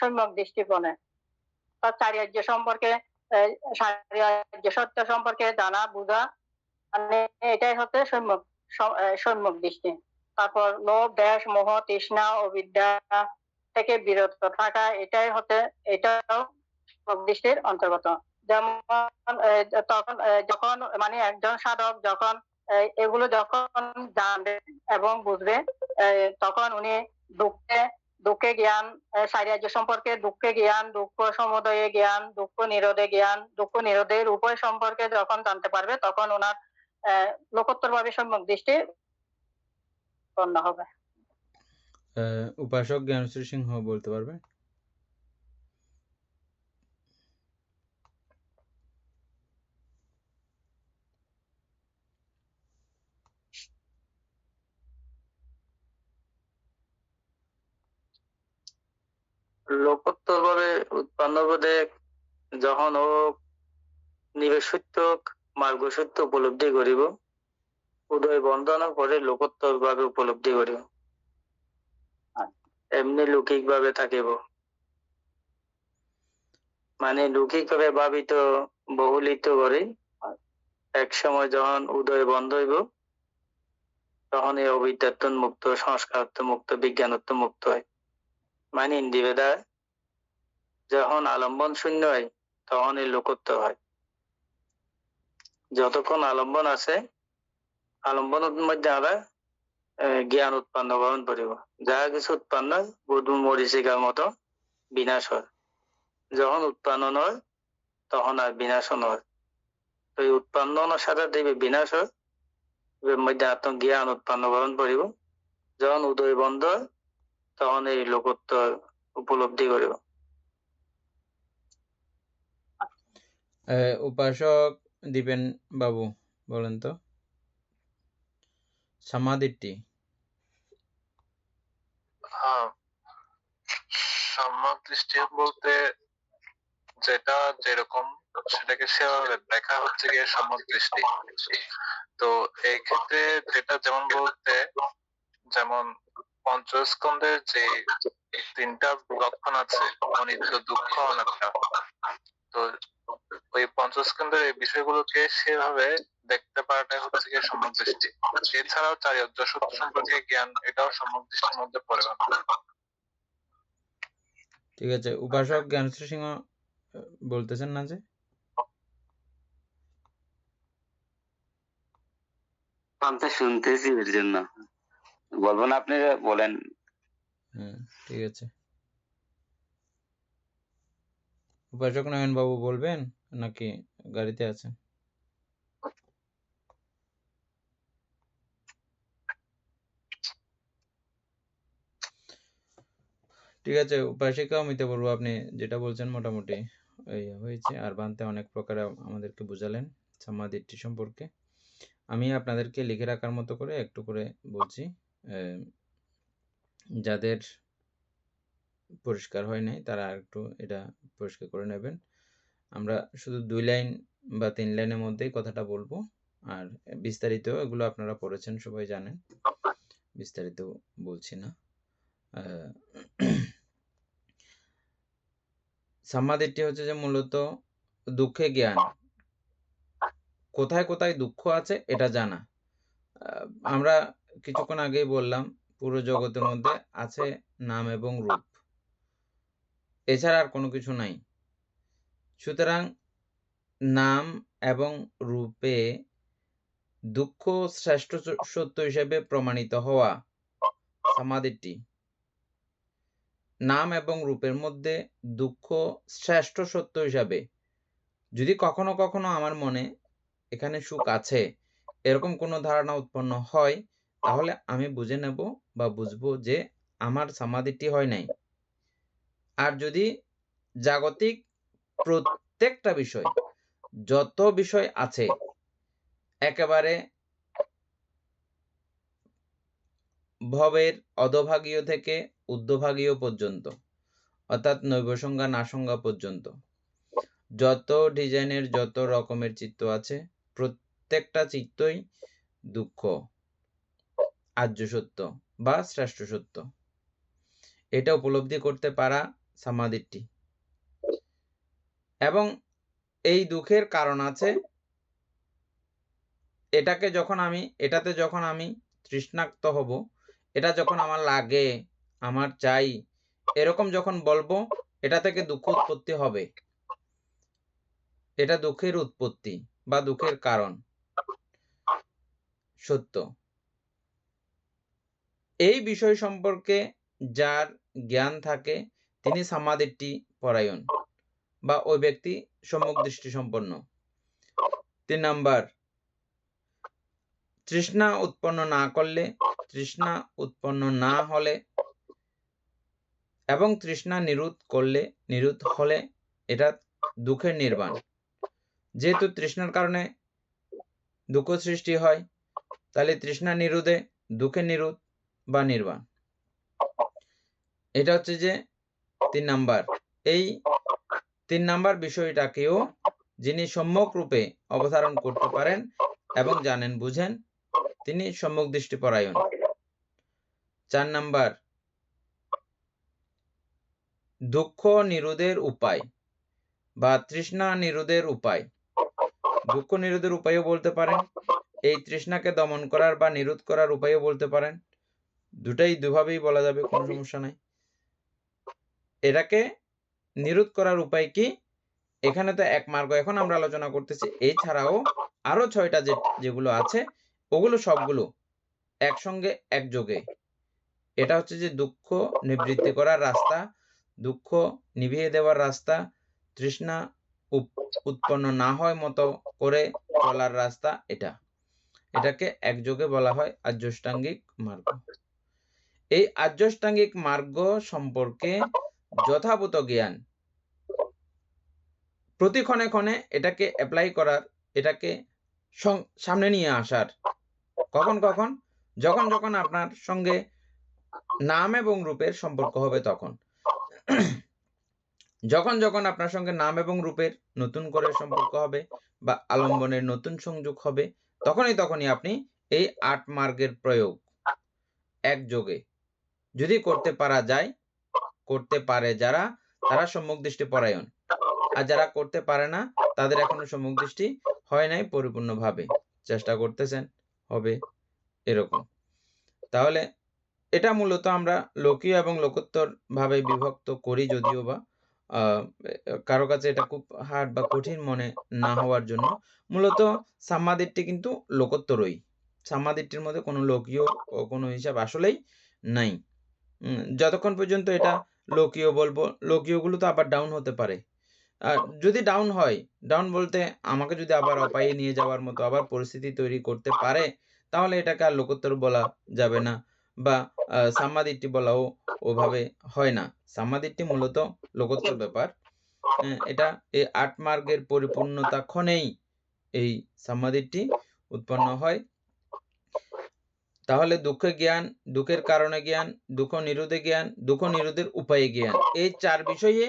সম্যক দৃষ্টি বলে। চারিয়ার্য সম্পর্কে চারিয়ার্য সত্য সম্পর্কে জানা বোঝা, মানে এটাই হচ্ছে সম্যক দৃষ্টি। তারপর লোভ, দ্বেষ, মোহ, তৃষ্ণা, অবিদ্যা থেকে বিরত থাকা, এটাই হচ্ছে এটাও সম্যক দৃষ্টির অন্তর্গত। যেমন তখন যখন মানে একজন সাধক যখন এগুলো যখন জানবে এবং বুঝবে, তখন উনি দুঃখে জ্ঞান, সারিয়ার্য সম্পর্কে দুঃখে জ্ঞান, দুঃখ সমুদয়ে জ্ঞান, দুঃখ নিরোধে জ্ঞান, দুঃখ নিরোধের উপায় সম্পর্কে যখন জানতে পারবে, তখন ওনার লোকোত্তর ভাবে সম্যক দৃষ্টি উৎপন্ন হবে। উপাসক জ্ঞানশ্রী সিংহ বলতে পারবে? লোকোত্তর ভাবে উৎপন্ন বোধে যখন ও নিবেশ সত্য মার্গ সত্য উপলব্ধি করিব, উদয় বন্ধনের পরে লোকোত্তর ভাবে উপলব্ধি করিব। এমনি লৌকিক ভাবে থাকিব, মানে লৌকিক ভাবে ভাবিত বহুলিত করে এক সময় যখন উদয় বন্ধ হইব, তখন এই অবিদ্যাত্ম মুক্ত, সংস্কারত্ব মুক্ত, বিজ্ঞানত্ব মুক্ত হয়। মানে ইন্দ্রিয়দা যখন আলম্বন শূন্য হয় তখন এই লোকত্ব হয়। যতক্ষণ আলম্বন আছে, আলম্বনের মধ্যে আমরা জ্ঞান উৎপন্ন গ্রহণ করিব। যা কিছু উৎপন্ন বুধ মরিচিকার মতো বিনাশ হয়। যখন উৎপন্ন নয় তখন আর বিনাশ নয়। তো এই উৎপন্নের সাথে দেবে বিনাশ হয়, মধ্যে আত্ম জ্ঞান উৎপন্ন গ্রহণ করিব। যখন উদয় বন্ধ তখন এই লোকত্ব উপলব্ধি করিব। উপাসক দীপেন বাবু বলেন তো সমাধিটি। সম্যক দৃষ্টি বলতে যেটা যেরকম সেটাকে সেভাবে দেখা হচ্ছে গিয়ে সম্যক দৃষ্টি। তো এই ক্ষেত্রে যেটা যেমন বলতে, যেমন পঞ্চস্কন্ধের যে 3টা লক্ষণ আছে, অনিত্য, দুঃখ, অনাত্মা। তো ওই পঞ্চস্কন্ধের এই বিষয়গুলোকে সেভাবে দেখতে পারাটাই হচ্ছে গিয়ে সম্যক দৃষ্টি। এছাড়াও চারিত্র্য সত্য সম্পর্কে জ্ঞান, এটাও সম্যক দৃষ্টির মধ্যে পড়ে। ঠিক আছে, উপাসক জ্ঞানশ্রী সিংহ বলতেছেন না যে? শুনতেছি, এর জন্য বলবো না, আপনি বলেন। হ্যাঁ, ঠিক আছে। উপাসক নয়ন বাবু বলবেন নাকি গাড়িতে আছেন? ঠিক আছে, উপাসিকা অমিতা বলবো, আপনি যেটা বলছেন মোটামুটি হয়েছে। আর বান্তে অনেক প্রকার আমাদেরকে বুঝালেন সামাধিটি সম্পর্কে। আমি আপনাদেরকে লিখে রাখার মতো করে একটু করে বলছি, যাদের পরিষ্কার হয় নাই তারা একটু এটা পরিষ্কার করে নেবেন। আমরা শুধু 2 লাইন বা 3 লাইনের মধ্যেই কথাটা বলবো, আর বিস্তারিত এগুলো আপনারা পড়েছেন, সবাই জানেন, বিস্তারিত বলছি না। সামাধিটি হচ্ছে যে মূলত দুঃখে জ্ঞান, কোথায় কোথায় দুঃখ আছে এটা জানা। আমরা কিছুক্ষণ আগেই বললাম পুরো জগতের মধ্যে আছে নাম এবং রূপ, এছাড়া আর কোনো কিছু নাই। সুতরাং নাম এবং রূপে দুঃখ শ্রেষ্ঠ সত্য হিসেবে প্রমাণিত হওয়া সমাধিটি, নাম এবং রূপের মধ্যে দুঃখ শ্রেষ্ঠ সত্য হিসাবে, যদি কখনো কখনো আমার মনে এখানে সুখ আছে এরকম কোনো ধারণা উৎপন্ন হয়, তাহলে আমি বুঝে নেব বা বুঝবো যে আমার সমাধিটি হয় নাই। আর যদি জাগতিক প্রত্যেকটা বিষয়, যত বিষয় আছে, একেবারে ভবের অধোভাগীয় থেকে ঊর্ধ্বভাগীয় পর্যন্ত, অর্থাৎ নৈবসংজ্ঞা নাসংজ্ঞা পর্যন্ত যত ডিজাইনের যত রকমের চিত্ত আছে, প্রত্যেকটা চিত্তই দুঃখ, আর্য সত্য বা শ্রেষ্ঠ সত্য, এটা উপলব্ধি করতে পারা সমাধিটি। এবং এই দুঃখের কারণ আছে, এটাতে যখন আমি তৃষ্ণাক্ত হব, এটা যখন আমার লাগে, আমার চাই, এরকম যখন বলবো, এটা থেকে দুঃখ উৎপত্তি হবে। এটা দুঃখের উৎপত্তি বা দুঃখের কারণ সত্য। এই বিষয় সম্পর্কে যার জ্ঞান থাকে তিনি সমাধিটি পরায়ণ বা ওই ব্যক্তি সম্যক দৃষ্টি সম্পন্ন। 3 নাম্বার, তৃষ্ণা উৎপন্ন না করলে, তৃষ্ণা উৎপন্ন না হলে এবং তৃষ্ণা নিরোধ হলে এটা দুঃখের নির্বাণ। যেহেতু তৃষ্ণার কারণে দুঃখ সৃষ্টি হয়, তাহলে তৃষ্ণা নিরোধে দুঃখের নিরোধ বা নির্বাণ, এটা হচ্ছে যে 3 নাম্বার। এই 3 নাম্বার বিষয়টাকেও যিনি সম্যক রূপে অবধারণ করতে পারেন এবং জানেন বুঝেন, তিনি সম্যক দৃষ্টি পরায়ণ। 4 নাম্বার, দুঃখ নিরোধের উপায় বা তৃষ্ণা নিরোধের উপায়। দুঃখ নিরোধের উপায়ও বলতে পারেন, এই তৃষ্ণাকে দমন করার বা নিরোধ করার উপায়ও বলতে পারেন। দুটাই দুভাবেই বলা যাবে, কোনো সমস্যা নাই। এটাকে নিরোধ করার উপায় কি? এখানে তো এক মার্গ এখন আমরা আলোচনা করতেছি, এছাড়াও আরো 6টা যেগুলো আছে, ওগুলো সবগুলো একসঙ্গে একযোগে। এটা হচ্ছে যে দুঃখ নিবৃত্তি করার রাস্তা, দুঃখ নিভিয়ে দেওয়ার রাস্তা, তৃষ্ণা উৎপন্ন না হয় মতো করে চলার রাস্তা। এটাকে একযোগে বলা হয় আর্যাষ্টাঙ্গিক মার্গ। এই আর্যাষ্টাঙ্গিক মার্গ সম্পর্কে যথাযথ জ্ঞান, প্রতি ক্ষণে ক্ষণে এটাকে অ্যাপ্লাই করার, এটাকে সামনে নিয়ে আসার। কখন যখন আপনার সঙ্গে নাম এবং রূপের সম্পর্ক হবে, তখন যখন আপনার সঙ্গে নাম এবং রূপের নতুন করে সম্পর্ক হবে বা আলম্বনের নতুন সংযোগ হবে, তখনই আপনি এই 8 মার্গের প্রয়োগ একযোগে যদি করতে পারা যায়, করতে পারে যারা, তারা সম্যক দৃষ্টি পরায়ণ। আর যারা করতে পারে না, তাদের এখনো সম্যক দৃষ্টি হয় নাই পরিপূর্ণভাবে। চেষ্টা করতেছেন, হবে এরকম। তাহলে এটা মূলত আমরা লোকীয় এবং লোকোত্তর ভাবে বিভক্ত করি, যদিও বা কারো কাছে এটা খুব হার্ড বা কঠিন মনে না হওয়ার জন্য। মূলত সাম্মাদিট্টি কিন্তু লোকোত্তরই। সাম্মাদিট্টির মধ্যে কোনো লোকীয় কোনো হিসাব আসলেই নাই। যতক্ষণ পর্যন্ত এটা লোকীয় বলবো, লোকীয়গুলো তো আবার ডাউন হতে পারে। আর যদি ডাউন হয়, ডাউন বলতে আমাকে যদি আবার অপায়ে নিয়ে যাওয়ার মতো আবার পরিস্থিতি তৈরি করতে পারে, তাহলে এটাকে আর লোকোত্তর বলা যাবে না, বা সাম্মাদিট্টি বলাও ওভাবে হয় না। সাম্মাদিট্টি মূলত লোকোত্তর ব্যাপার। এটা এই 8 মার্গের পরিপূর্ণতা ক্ষণেই এই সাম্মাদিট্টি উৎপন্ন হয়। তাহলে দুঃখে জ্ঞান, দুঃখের কারণে জ্ঞান, দুঃখ নিরোধে জ্ঞান, দুঃখ নিরোধের উপায়ে জ্ঞান, এই 4 বিষয়ে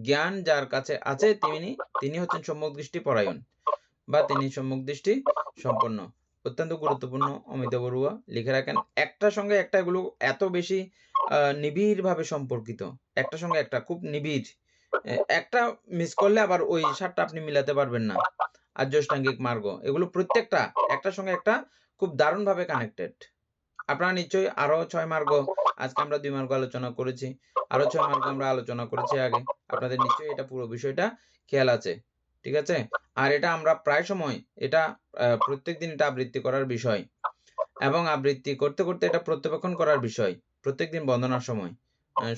জ্ঞান যার কাছে আছে তিনি হচ্ছেন সম্যক দৃষ্টি পরায়ণ, বা তিনি সম্যক দৃষ্টি সম্পন্ন। অত্যন্ত গুরুত্বপূর্ণ, অমিত বড়ুয়া লিখে রাখেন। একটার সঙ্গে একটা এগুলো এত বেশি নিবিড়ভাবে সম্পর্কিত, একটার সঙ্গে একটা খুব নিবিড়। একটা মিস করলে আবার ওই 7টা আপনি মিলাতে পারবেন না। আর্যষ্টাঙ্গিক মার্গ এগুলো প্রত্যেকটা একটার সঙ্গে একটা খুব দারুণভাবে কানেক্টেড। আপনারা নিশ্চয়ই আরো 6 মার্গ, আজকে আমরা 2 মার্গ আলোচনা করেছি, আরো 6 মার্গ আমরা আলোচনা করেছি আগে। আপনাদের নিশ্চয়ই এটা পুরো বিষয়টা খেয়াল আছে, ঠিক আছে? আর এটা আমরা প্রায় সময় এটা প্রত্যেকদিন এটা আবৃত্তি করার বিষয়, এবং আবৃত্তি করতে করতে এটা প্রত্যবেক্ষণ করার বিষয়। প্রত্যেকদিন বন্দনার সময়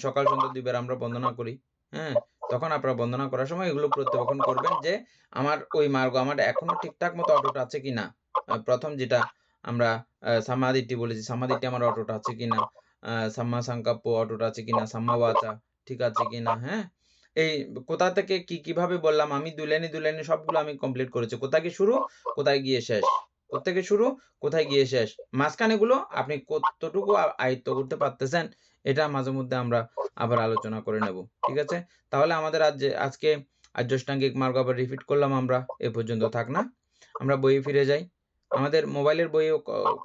সকাল সন্ধ্যা 2 বার আমরা বন্দনা করি, হ্যাঁ, তখন আপনারা বন্দনা করার সময় এগুলো প্রত্যবেক্ষণ করবেন যে আমার ওই মার্গ আমার এখনো ঠিকঠাক মতো অটুট আছে কিনা। প্রথম যেটা আমরা সাম্মাদিট্টি বলেছি, সাম্মাদিট্টি আমার অটুট আছে কিনা, সাম্মা সংকাপ্প অটুট আছে কিনা, সাম্মা বাচা ঠিক আছে কিনা, হ্যাঁ। এই কোথা থেকে কিভাবে বললাম আমি, 2 লাইনে সবগুলো আমি কমপ্লিট করেছি। কোথায় কি শুরু, কোথায় গিয়ে শেষ, কোত্থেকে শুরু, কোথায় গিয়ে শেষ, মাঝখানেগুলো আপনি কতটুকু আয়ত্ত করতে পারতেছেন, এটা মাঝে মধ্যে আমরা আবার আলোচনা করে নেব, ঠিক আছে? তাহলে আমাদের আজকে আর্যষ্টাঙ্গিক মার্গ আবার রিপিট করলাম আমরা, এ পর্যন্ত থাক না। আমরা বইয়ে ফিরে যাই। আমাদের মোবাইলের বইয়েও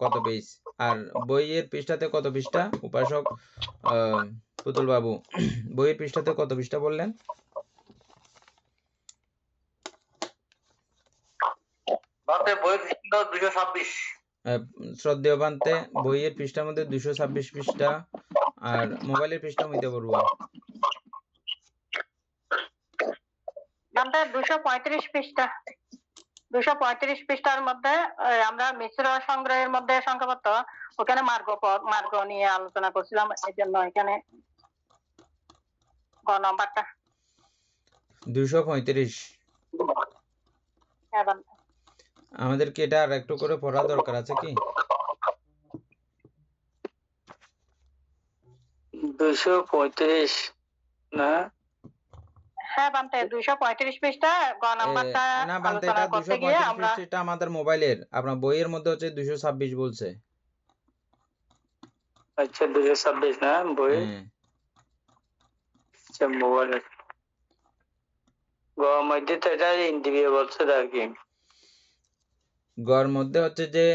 কত পেজ, আর বইয়ের পৃষ্ঠাতে কত পৃষ্ঠা, উপাসক পুতুল বাবু বইয়ের পৃষ্ঠাতে কত পৃষ্ঠা বললেন? শ্রদ্ধেয় বান্তে বইয়ের পৃষ্ঠার মধ্যে 226 পৃষ্ঠা, আর মোবাইলের পৃষ্ঠা মধ্যে বড়ুয়া 235 পৃষ্ঠা। 235 পৃষ্ঠার মধ্যে আমরা মিশ্র সংগ্রহের মধ্যে সংখ্যাপত্র, ওখানে মার্গ নিয়ে আলোচনা করছিলাম, এই জন্য এখানে গ নাম্বারটা 235। আমাদেরকে এটা আর একটু করে পড়া দরকার আছে কি? 235 না? হ্যাঁ বান্তে 235 পৃষ্ঠা গ নাম্বারটা না বান্তে, এটা আলোচনা করতে গিয়ে 235 আমরা পৃষ্ঠা আমাদের মোবাইলের, আপনার বইয়ের মধ্যে হচ্ছে 226 বলছে। আচ্ছা 226 না বই? আচ্ছা মোবাইল গ মধ্যে তো এটা ইন্ডিভিজুয়াল বলছে আর কি। গর মধ্যে হচ্ছে যে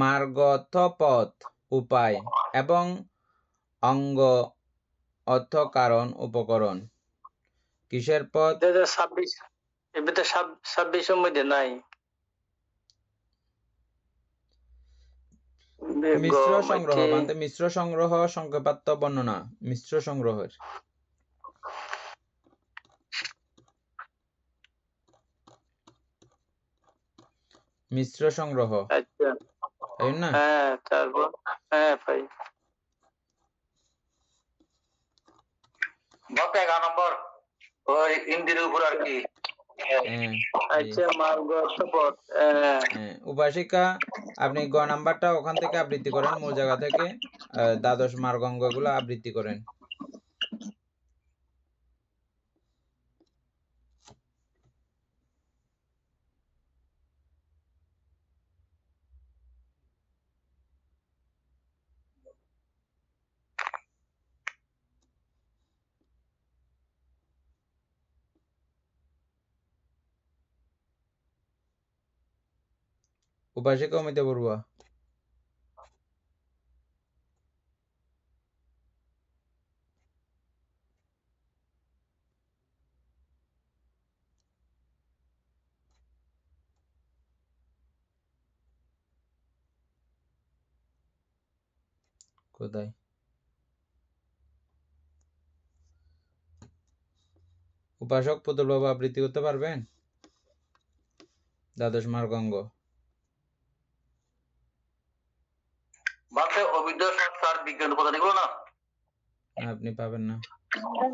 মার্গ অর্থ পথ উপায়, এবং অঙ্গ অর্থ কারণ উপকরণ। কিসের পথ? 26 এবে তো 26 এর মধ্যে নাই। মিশ্র সংগ্রহ বান্তে, মিশ্র সংগ্রহ সংক্ষেপাত্ম বর্ণনা, মিশ্র সংগ্রহের মিশ্র সংগ্রহ। আচ্ছা তাই না? হ্যাঁ, তারপর হ্যাঁ ভাই 11 নম্বর ওই ইন্দির উপর আর কি। আচ্ছা মার্গ অর্থ পথ। উপাসিকা আপনি গ নাম্বারটা ওখান থেকে আবৃত্তি করেন, মূল জায়গা থেকে দ্বাদশ মার্গাঙ্গ গুলো আবৃত্তি করেন। উপাসিকা অমিতা বড়ুয়া। কোথায়? উপাসক পুতুল বাবু আবৃত্তি করতে পারবেন? দ্বাদশ মার্গাঙ্গ। বিজ্ঞান উপাদান এগুলো না আপনি পাবেন না।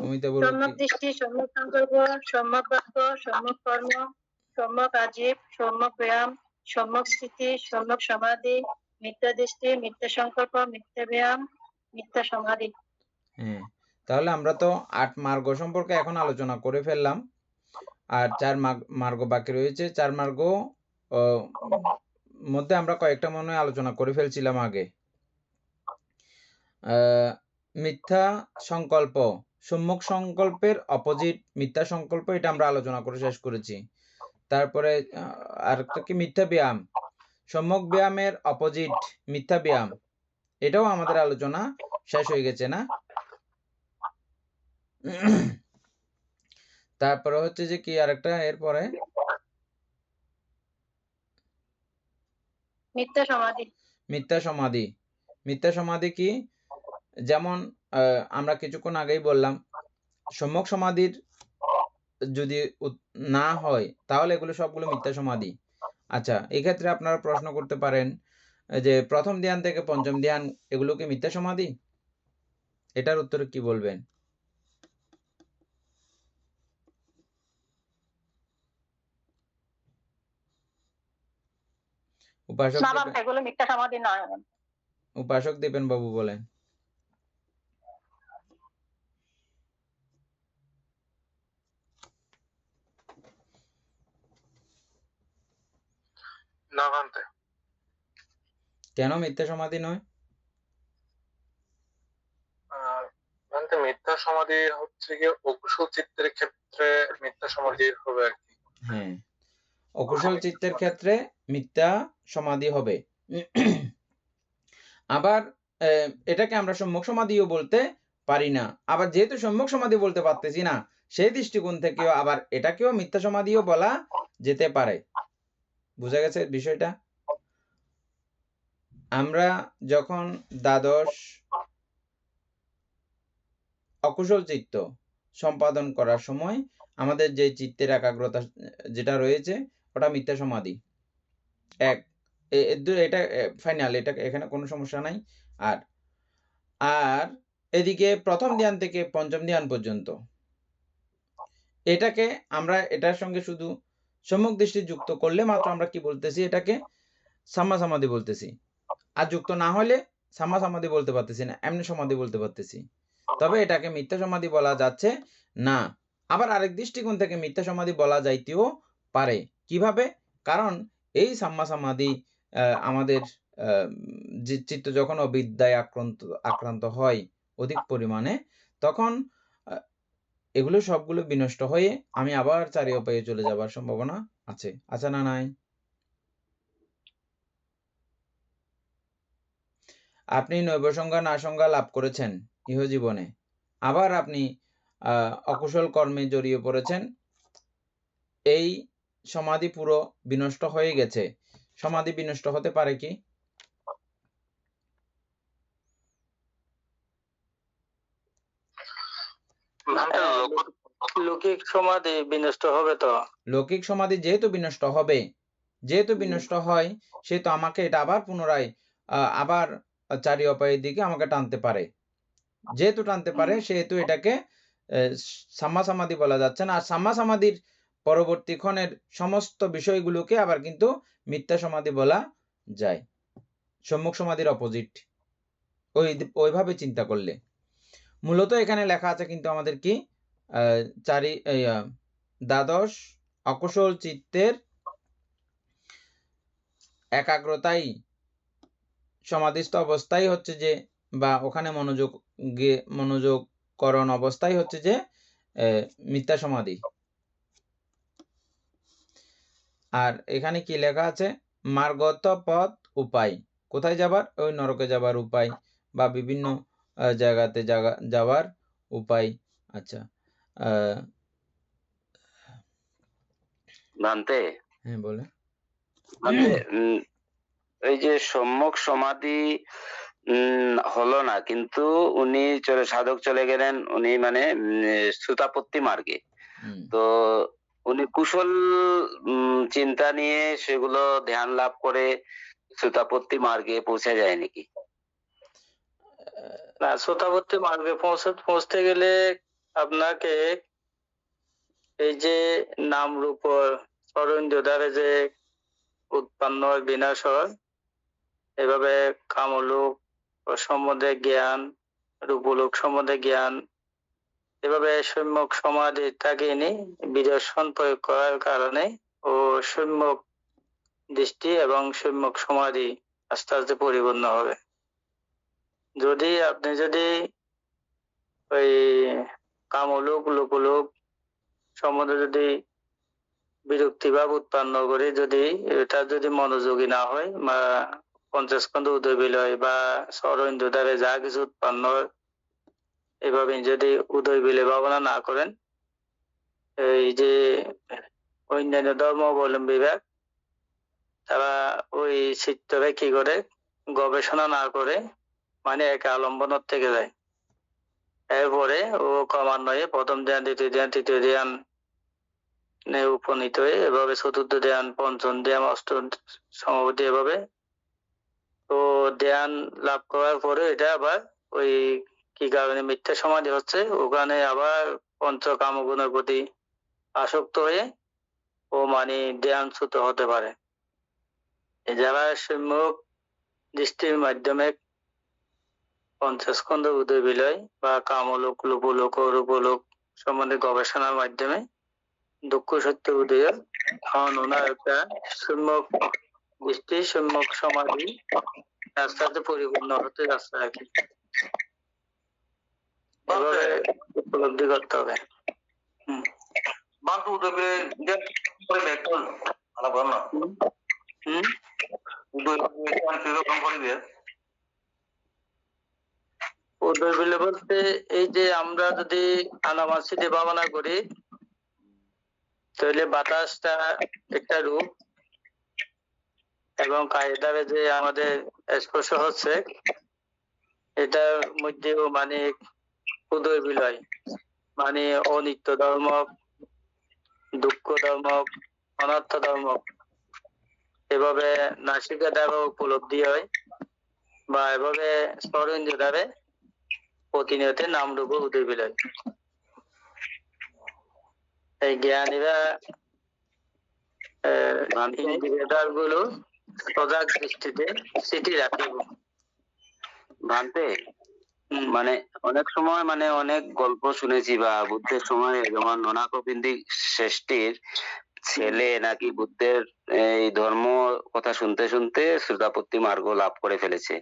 অমিতা বড়ুয়া সম্যক দৃষ্টি, সম্যক সংকল্প, সম্যক বাক্য, সম্যক কর্ম, সম্যক আজীব, সম্যক ব্যায়াম, সম্যক স্থিতি, সম্যক সমাধি, মিথ্যা দৃষ্টি, মিথ্যা সংকল্প, মিথ্যা ব্যায়াম, মিথ্যা সমাধি। হ্যাঁ, তাহলে আমরা তো 8 মার্গ সম্পর্কে এখন আলোচনা করে ফেললাম, আর 4 মার্গ বাকি রয়েছে। 4 মার্গ মধ্যে আমরা কয়েকটা মনে হয় আলোচনা করে ফেলছিলাম আগে। মিথ্যা সংকল্প, সম্যক সংকল্পের অপোজিট মিথ্যা সংকল্প, এটা আমরা আলোচনা করে শেষ করেছি। তারপরে আরেকটা কি মিথ্যা ব্যায়াম, সম্যক ব্যায়ামের অপোজিট মিথ্যা ব্যায়াম, এটাও আমাদের আলোচনা শেষ হয়ে গেছে না? তারপরে হচ্ছে যে কি আরেকটা এরপরে মিথ্যা সমাধি। মিথ্যা সমাধি। মিথ্যা সমাধি কি? যেমন আমরা কিছুক্ষণ আগেই বললাম, সম্যক সমাধির যদি না হয় তাহলে এগুলো সবগুলো মিথ্যা সমাধি। আচ্ছা, এক্ষেত্রে আপনারা প্রশ্ন করতে পারেন যে প্রথম ধ্যান থেকে পঞ্চম ধ্যান এগুলো কি মিথ্যা সমাধি? এটার উত্তরে কি বলবেন? উপাসক না বাবা, এগুলো মিথ্যা সমাধি নয়। উপাসক দীপেন বাবু বলেন। না ভান্তে। কেন মিথ্যা সমাধি নয়? ভান্তে মিথ্যা সমাধি হচ্ছে গিয়ে অকুশল চিত্তের ক্ষেত্রে মিথ্যা সমাধি হবে আর কি। হ্যাঁ, অকুশল চিত্তের ক্ষেত্রে মিথ্যা সমাধি হবে। আবার এটাকে আমরা সম্যক সমাধিও বলতে পারি না। আবার যেহেতু সম্যক সমাধি বলতে পারতেছি না, সেই দৃষ্টিকোণ থেকেও আবার এটাকেও মিথ্যা সমাধিও বলা যেতে পারে। বুঝা গেছে বিষয়টা? আমরা যখন দ্বাদশ অকুশল চিত্ত সম্পাদন করার সময় আমাদের যে চিত্তের একাগ্রতা যেটা রয়েছে ওটা মিথ্যা সমাধি। এটা ফাইনাল, এটা এখানে কোনো সমস্যা নাই। আর আর এদিকে প্রথম ধ্যান থেকে পঞ্চম ধ্যান পর্যন্ত এটাকে আমরা এটার সঙ্গে শুধু সম্যক দৃষ্টি যুক্ত করলে মাত্র আমরা কি বলতেছি, এটাকে সাম্মা সমাধি বলতেছি। আর যুক্ত না হলে সাম্মা সমাধি বলতে পারতেছি না, এমনি সমাধি বলতে পারতেছি। তবে এটাকে মিথ্যা সমাধি বলা যাচ্ছে না। আবার আরেক দৃষ্টিকোণ থেকে মিথ্যা সমাধি বলা যাইতেও পারে। কিভাবে? কারণ এই সাম্মা সমাধি আমাদের যে চিত্ত যখন অবিদ্যায় আক্রান্ত হয় অধিক পরিমাণে, তখন এগুলো সবগুলো বিনষ্ট হয়ে আমি আবার চারি উপায়ে চলে যাবার সম্ভাবনা আছে। আছে না নাই? আপনি নৈবসংজ্ঞা নাসংজ্ঞা লাভ করেছেন ইহজীবনে, আবার আপনি অকুশল কর্মে জড়িয়ে পড়েছেন, এই সমাধি পুরো বিনষ্ট হয়ে গেছে। সমাধি বিনষ্ট হতে পারে কি? লৌকিক সমাধি বিনষ্ট হবে তো। লৌকিক সমাধি যেহেতু বিনষ্ট হবে, যেহেতু বিনষ্ট হয়, সেহেতু আমাকে এটা আবার পুনরায় আবার চারি উপায়ের দিকে আমাকে টানতে পারে। যেহেতু টানতে পারে সেহেতু এটাকে সাম্মা সমাধি বলা যাচ্ছে না। আর সাম্মা সমাধির পরবর্তী ক্ষণের সমস্ত বিষয়গুলোকে আবার কিন্তু মিথ্যা সমাধি বলা যায়, সম্মুখ সমাধির অপোজিট। ওইভাবে চিন্তা করলে মূলত এখানে লেখা আছে কিন্তু আমাদের কি দ্বাদশ অকুশল চিত্তের একাগ্রতাই সমাধিস্থ অবস্থায় হচ্ছে যে, বা ওখানে মনোযোগকরণ অবস্থায় হচ্ছে যে মিথ্যা সমাধি। আর এখানে কি লেখা আছে? মার্গত পথ উপায়, কোথায় যাবার? ওই নরকে যাবার উপায় বা বিভিন্ন জায়গাতে যাওয়ার উপায়। আচ্ছা, ভান্তে হ্যাঁ বলে। ভান্তে এই যে সম্যক সমাধি হলো না, কিন্তু সাধক চলে গেলেন, উনি মানে শ্রুতাপত্তি মার্গে। তো উনি কুশল চিন্তা নিয়ে সেগুলো ধ্যান লাভ করে শ্রুতাপত্তি মার্গে পৌঁছে যায় নাকি? না, শ্রোতাপত্তি মার্গে পৌঁছতে গেলে আপনাকে এই যে নাম রূপ অরণ্য দ্বারা যে উৎপন্ন বিনাশ হয়, এভাবে কামলোক সম্বন্ধে জ্ঞান, রূপলোক সম্বন্ধে জ্ঞান, এভাবে সম্যক সমাধি থাকিনি বিদর্শন প্রয়োগ করার কারণে ও সম্যক দৃষ্টি এবং সম্যক সমাধি আস্তে আস্তে পরিপূর্ণ হবে। আপনি যদি ওই কামলোক লোকলোক সম্বন্ধে যদি বিরক্তি ভাব উৎপন্ন করে এটা যদি মনোযোগী না হয় বা পঞ্চস্কন্ধ উদয় বিলয় বা সরইন্দ্র দ্বারা যা কিছু উৎপন্ন হয়, এভাবে যদি উদয় বিলয় ভাবনা না করেন, এই যে অন্যান্য ধর্মাবলম্বীরা তারা ওই চিত্তরে কি করে গবেষণা না করে মানে এক আলম্বন থেকে যায়। এরপরে ও ক্রমান্বয়ে প্রথম ধ্যান, দ্বিতীয় ধ্যান, তৃতীয় ধ্যান উপনীত হয়ে এভাবে চতুর্থ ধ্যান, পঞ্চম ধ্যান, অষ্টম সমাপতি, এভাবে তো ধ্যান লাভ করার পরে এটা আবার ওই কি কারণে মিথ্যা সমাধি হচ্ছে, ওখানে আবার পঞ্চকামগুণের প্রতি আসক্ত হয়ে ও মানে ধ্যানচ্যুত হতে পারে। যারা সম্যক দৃষ্টির মাধ্যমে পঞ্চস্কন্ধ উদয় বিলয় বা কামলোক লোপলোক ও রূপলোক সম্বন্ধে গবেষণার মাধ্যমে দুঃখ সত্য উদয় হন, ওনার একটা সম্যক দৃষ্টি, সম্যক সমাধি আস্তে আস্তে পরিপূর্ণ হতে যাচ্ছে আর কি। এভাবে উপলব্ধি করতে হবে। উদয় বিলয় বলতে এই যে আমরা যদি আনামাসিতে ভাবনা করি, তাহলে বাতাসটা একটা রূপ এবং কায়দারে যে আমাদের স্পর্শ হচ্ছে, এটার মধ্যেও মানে উদয় বিলয় মানে অনিত্য ধর্ম, দুঃখ ধর্ম, অনর্থ ধর্ম, এভাবে নাসিকা দ্বারা উপলব্ধি হয় বা এভাবে স্মরণীয় দ্বারা প্রতিনিয়ত নাম রূপ উদয় বিলয়। এই জ্ঞানীরা গুলো সজাগ দৃষ্টিতে স্মৃতি রাখিব। ভান্তে মানে অনেক সময় মানে অনেক গল্প শুনেছি বা বুদ্ধের সময় যেমন ননাকবিন্দিক শ্রেষ্ঠীর ছেলে নাকি বুদ্ধের এই ধর্ম কথা শুনতে শুনতে শ্রুতাপত্তি মার্গ লাভ করে ফেলেছে,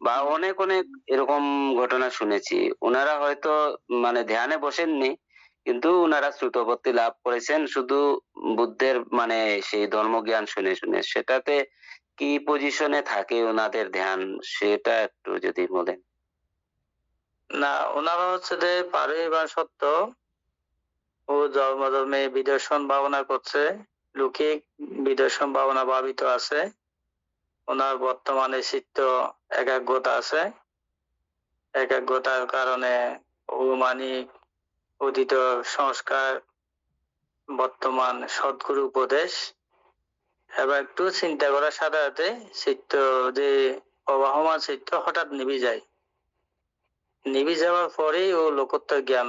বা অনেক অনেক এরকম ঘটনা শুনেছি। ওনারা হয়তো মানে ধ্যানে বসেননি, কিন্তু ওনারা শ্রুতপত্তি লাভ করেছেন শুধু বুদ্ধের মানে সেই ধর্মজ্ঞান শুনে শুনে। সেটাতে কি পজিশনে থাকে ওনাদের ধ্যান, সেটা একটু যদি বলেন। না, ওনারা হচ্ছে যে পারিবার সত্য ও ধর্ম ধর্মে বিদর্শন ভাবনা করছে, লৌকিক বিদর্শন ভাবনা ভাবিত আছে। ওনার বর্তমানে চিত্ত একাগ্রতা আছে, একাগ্রতার কারণে ও মানিক অতীত সংস্কার, বর্তমান সদ্গুরু উপদেশ এবার একটু চিন্তা করার সাথে সাথে চিত্ত যে প্রবাহমান চিত্ত হঠাৎ নিভে যায়, নিভে যাওয়ার পরেই ও লোকোত্তর জ্ঞান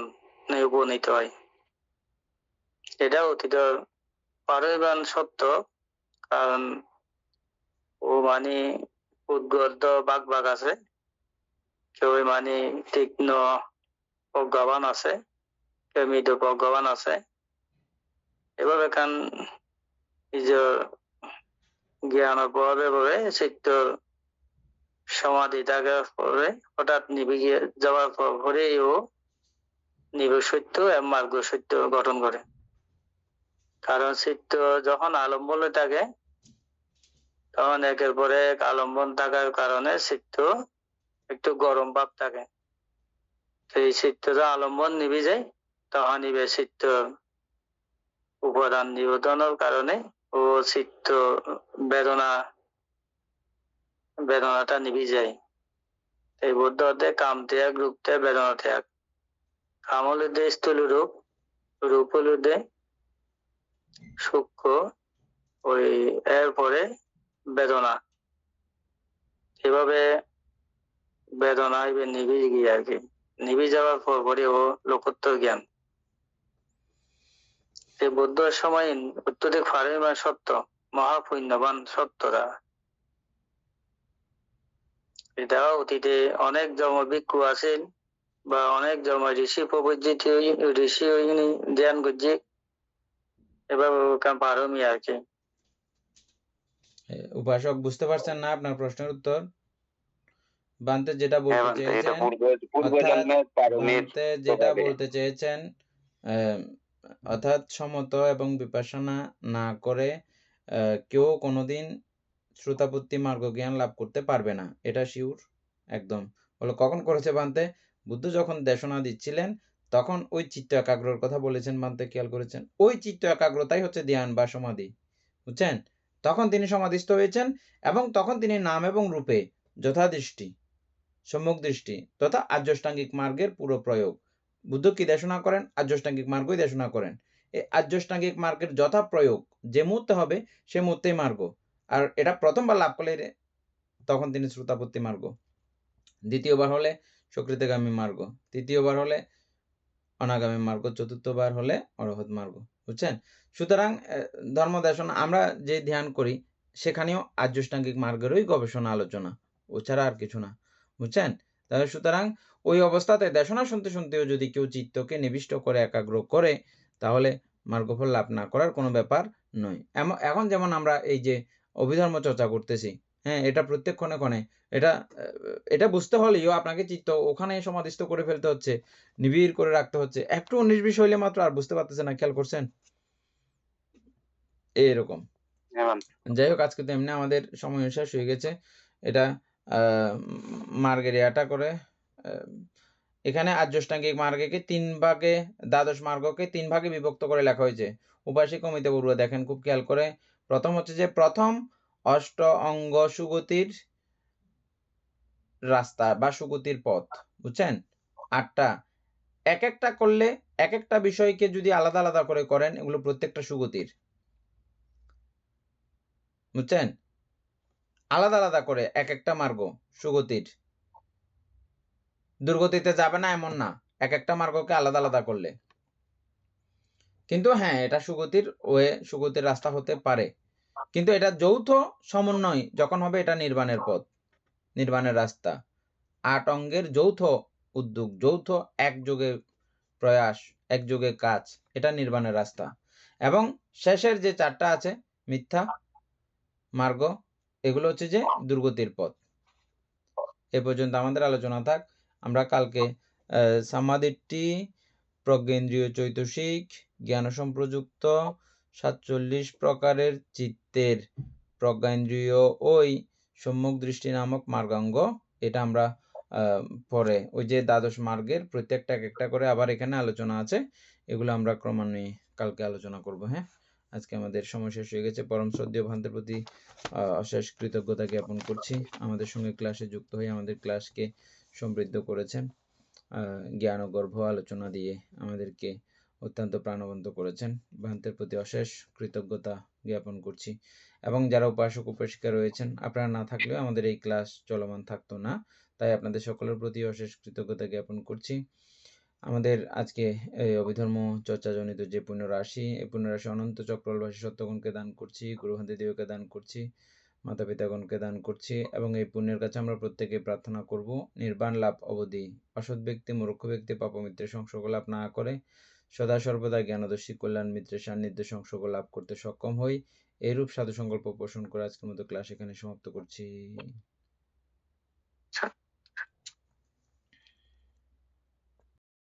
উপনীত হয়। এটা অতীত পারিবান সত্য, কারণ ও মানে উদ্গত বাঘ আছে, কেউ মানে তীক্ষ্ণ প্রজ্ঞাবান আছে, কেউ মৃদু প্রজ্ঞাবান আছে। এভাবে কান নিজের জ্ঞানের প্রভাবে চিত্ত সমাধি থাকার পরে হঠাৎ নিভে যাওয়ার পরেই ও নিবিড় সত্য এবং মার্গ সত্য গঠন করে। কারণ চিত্ত যখন আলম্বনে থাকে তখন একের পরে এক আলম্বন থাকার কারণে চিত্ত একটু গরম ভাব থাকে। তো এই চিত্তটা আলম্বন নিভে যায়, তখন নিবে চিত্ত উপাদান নিবেদনের কারণে ও চিত্ত বেদনাটা নিভে যায়। এই বুদ্ধ হতে কাম ত্যাগ, রূপ ত্যাগ, বেদনা ত্যাগ। কাম হল স্থূল রূপ, রূপ হল সূক্ষ্ম, ওই এরপরে বেদনা। এভাবে বেদনা নিভে গিয়ে আর কি, নিভে যাওয়ার পরে ও লোকোত্তর জ্ঞান। এই বুদ্ধ সময় অত্যধিক পরিমাণ সত্য, মহাপুণ্যবান সত্যরা। এটা অতীতে অনেক জন্ম ভিক্ষু আছেন বা অনেক জন্ম ঋষি প্রবজ্জিত ঋষি ধ্যান করছে, এভাবে পারমি আর কি। উপাসক বুঝতে পারছেন না আপনার প্রশ্নের উত্তর? বান্তে যেটা বলতে চেয়েছেন, বান্তে যেটা বলতে চেয়েছেন, অর্থাৎ সমত এবং বিপাসনা না করে কেউ কোনোদিন শ্রোতাপত্তি মার্গ জ্ঞান লাভ করতে পারবে না, এটা শিওর একদম। বলো কখন করেছে বান্তে? বুদ্ধ যখন দেশনা দিচ্ছিলেন তখন ওই চিত্ত একাগ্রর কথা বলেছেন বান্তে, খেয়াল করেছেন? ওই চিত্ত একাগ্রতাই হচ্ছে ধ্যান বা সমাধি, বুঝছেন? তখন তিনি সমাধিস্থ হয়েছেন এবং তখন তিনি নাম এবং রূপে যথাদৃষ্টি, সম্যক দৃষ্টি তথা আর্যাষ্টাঙ্গিক মার্গের পুরো প্রয়োগ। বুদ্ধ কি দেশনা করেন? আর্যাষ্টাঙ্গিক মার্গই দেশনা করেন। এই আর্যাষ্টাঙ্গিক মার্গের যথা প্রয়োগ যে মুহূর্তে হবে সে মুহূর্তেই মার্গ। আর এটা প্রথমবার লাভ করলে তখন তিনি শ্রোতাপত্তি মার্গ, দ্বিতীয়বার হলে সকৃতগামী মার্গ, তৃতীয়বার হলে অনাগামী মার্গ, চতুর্থবার হলে অরহত মার্গ, বুঝছেন? সুতরাং ধর্ম দেশনা আমরা যে ধ্যান করি সেখানেও আর্যাষ্টাঙ্গিক মার্গেরই গবেষণা আলোচনা, ও ছাড়া আর কিছু না, বুঝছেন? তাহলে সুতরাং ওই অবস্থাতে দেশনা শুনতে শুনতেও যদি কেউ চিত্তকে নিবিষ্ট করে একাগ্র করে তাহলে মার্গফল লাভ না করার কোনো ব্যাপার নয়। এখন যেমন আমরা এই যে অভিধর্ম চর্চা করতেছি, হ্যাঁ, এটা প্রত্যেক ক্ষণে ক্ষণে এটা বুঝতে হলেও আপনাকে চিত্ত ওখানে সমাধিস্থ করে ফেলতে হচ্ছে, নিবিড় করে রাখতে হচ্ছে। একটু 19-20 হইলে মাত্র আর বুঝতে পারতেছে না, খেয়াল করছেন? এরকম। যাই হোক, আজকে তো এমনি আমাদের সময় শেষ হয়ে গেছে। এটা মার্গের ইয়াটা করে এখানে আর্যাষ্টাঙ্গিক মার্গকে 3 ভাগে, দ্বাদশ মার্গকে 3 ভাগে বিভক্ত করে লেখা হয়েছে। উপাসিক অমিত বড়ুয়া দেখেন খুব খেয়াল করে। প্রথম হচ্ছে যে প্রথম অষ্ট অঙ্গ সুগতির রাস্তা বা সুগতির পথ, বুঝছেন? 8টা, এক একটা করলে এক একটা বিষয়কে যদি আলাদা আলাদা করে করেন এগুলো প্রত্যেকটা সুগতির, বুঝছেন? আলাদা আলাদা করে এক একটা মার্গ সুগতির, দুর্গতিতে যাবে না এমন না, এক একটা মার্গকে আলাদা আলাদা করলে। কিন্তু হ্যাঁ, এটা সুগতির রাস্তা হতে পারে, কিন্তু এটা যৌথ সমন্বয় যখন হবে এটা নির্বাণের পথ, নির্বাণের রাস্তা। 8 অঙ্গের যৌথ উদ্যোগ, যৌথ একযোগে প্রয়াস, একযোগে কাজ, এটা নির্বাণের রাস্তা। এবং শেষের যে 4টা আছে মিথ্যা মার্গ, এগুলো হচ্ছে যে দুর্গতির পথ। এ পর্যন্ত আমাদের আলোচনা থাক। আমরা কালকে সমাধিটি প্রজ্ঞেন্দ্রীয় চৈতসিক জ্ঞান সম্প্রযুক্ত 47 প্রকারের চিত্তের প্রজ্ঞাইন্দ্রিয় ওই সম্যক দৃষ্টি নামক মার্গাঙ্গ, এটা আমরা পরে ওই যে দ্বাদশ মার্গের প্রত্যেকটা এক একটা করে আবার এখানে আলোচনা আছে, এগুলো আমরা ক্রমান্বয়ে কালকে আলোচনা করব। হ্যাঁ, আজকে আমাদের সময় শেষ হয়ে গেছে। পরম শ্রদ্ধেয় ভান্তের প্রতি অশেষ কৃতজ্ঞতা জ্ঞাপন করছি। আমাদের সঙ্গে ক্লাসে যুক্ত হয়ে আমাদের ক্লাসকে সমৃদ্ধ করেছেন, জ্ঞান ও গর্ভ আলোচনা দিয়ে আমাদেরকে অত্যন্ত প্রাণবন্ত করেছেন। ভান্তের প্রতি অশেষ কৃতজ্ঞতা জ্ঞাপন করছি। এবং যারা উপাসক উপাসিকা রয়েছেন, আপনারা না থাকলেও আমাদের এই ক্লাস চলমান থাকতো না, তাই আপনাদের সকলের প্রতি অশেষ কৃতজ্ঞতা জ্ঞাপন করছি। আমাদের আজকে এই অভিধর্ম চর্চাজনিত যে পুণ্যরাশি, এই পুণ্যরাশি অনন্ত চক্রবাসী সত্যগণকে দান করছি, গুরুহান্তি দেবকে দান করছি, মাতা পিতাগণকে দান করছি, এবং এই পুণ্যের কাছে আমরা প্রত্যেকে প্রার্থনা করব নির্বাণ লাভ অবধি অসৎ ব্যক্তি, মূর্খ ব্যক্তি, পাপমিত্রের সংসর্গ লাভ না করে সদা সর্বদা জ্ঞানদর্শী কল্যাণ মিত্রের সান্নিধ্যে সংসর্গ লাভ করতে সক্ষম হই। এইরূপ সাধু সংকল্প পোষণ করে আজকের মতো ক্লাস এখানে সমাপ্ত করছি।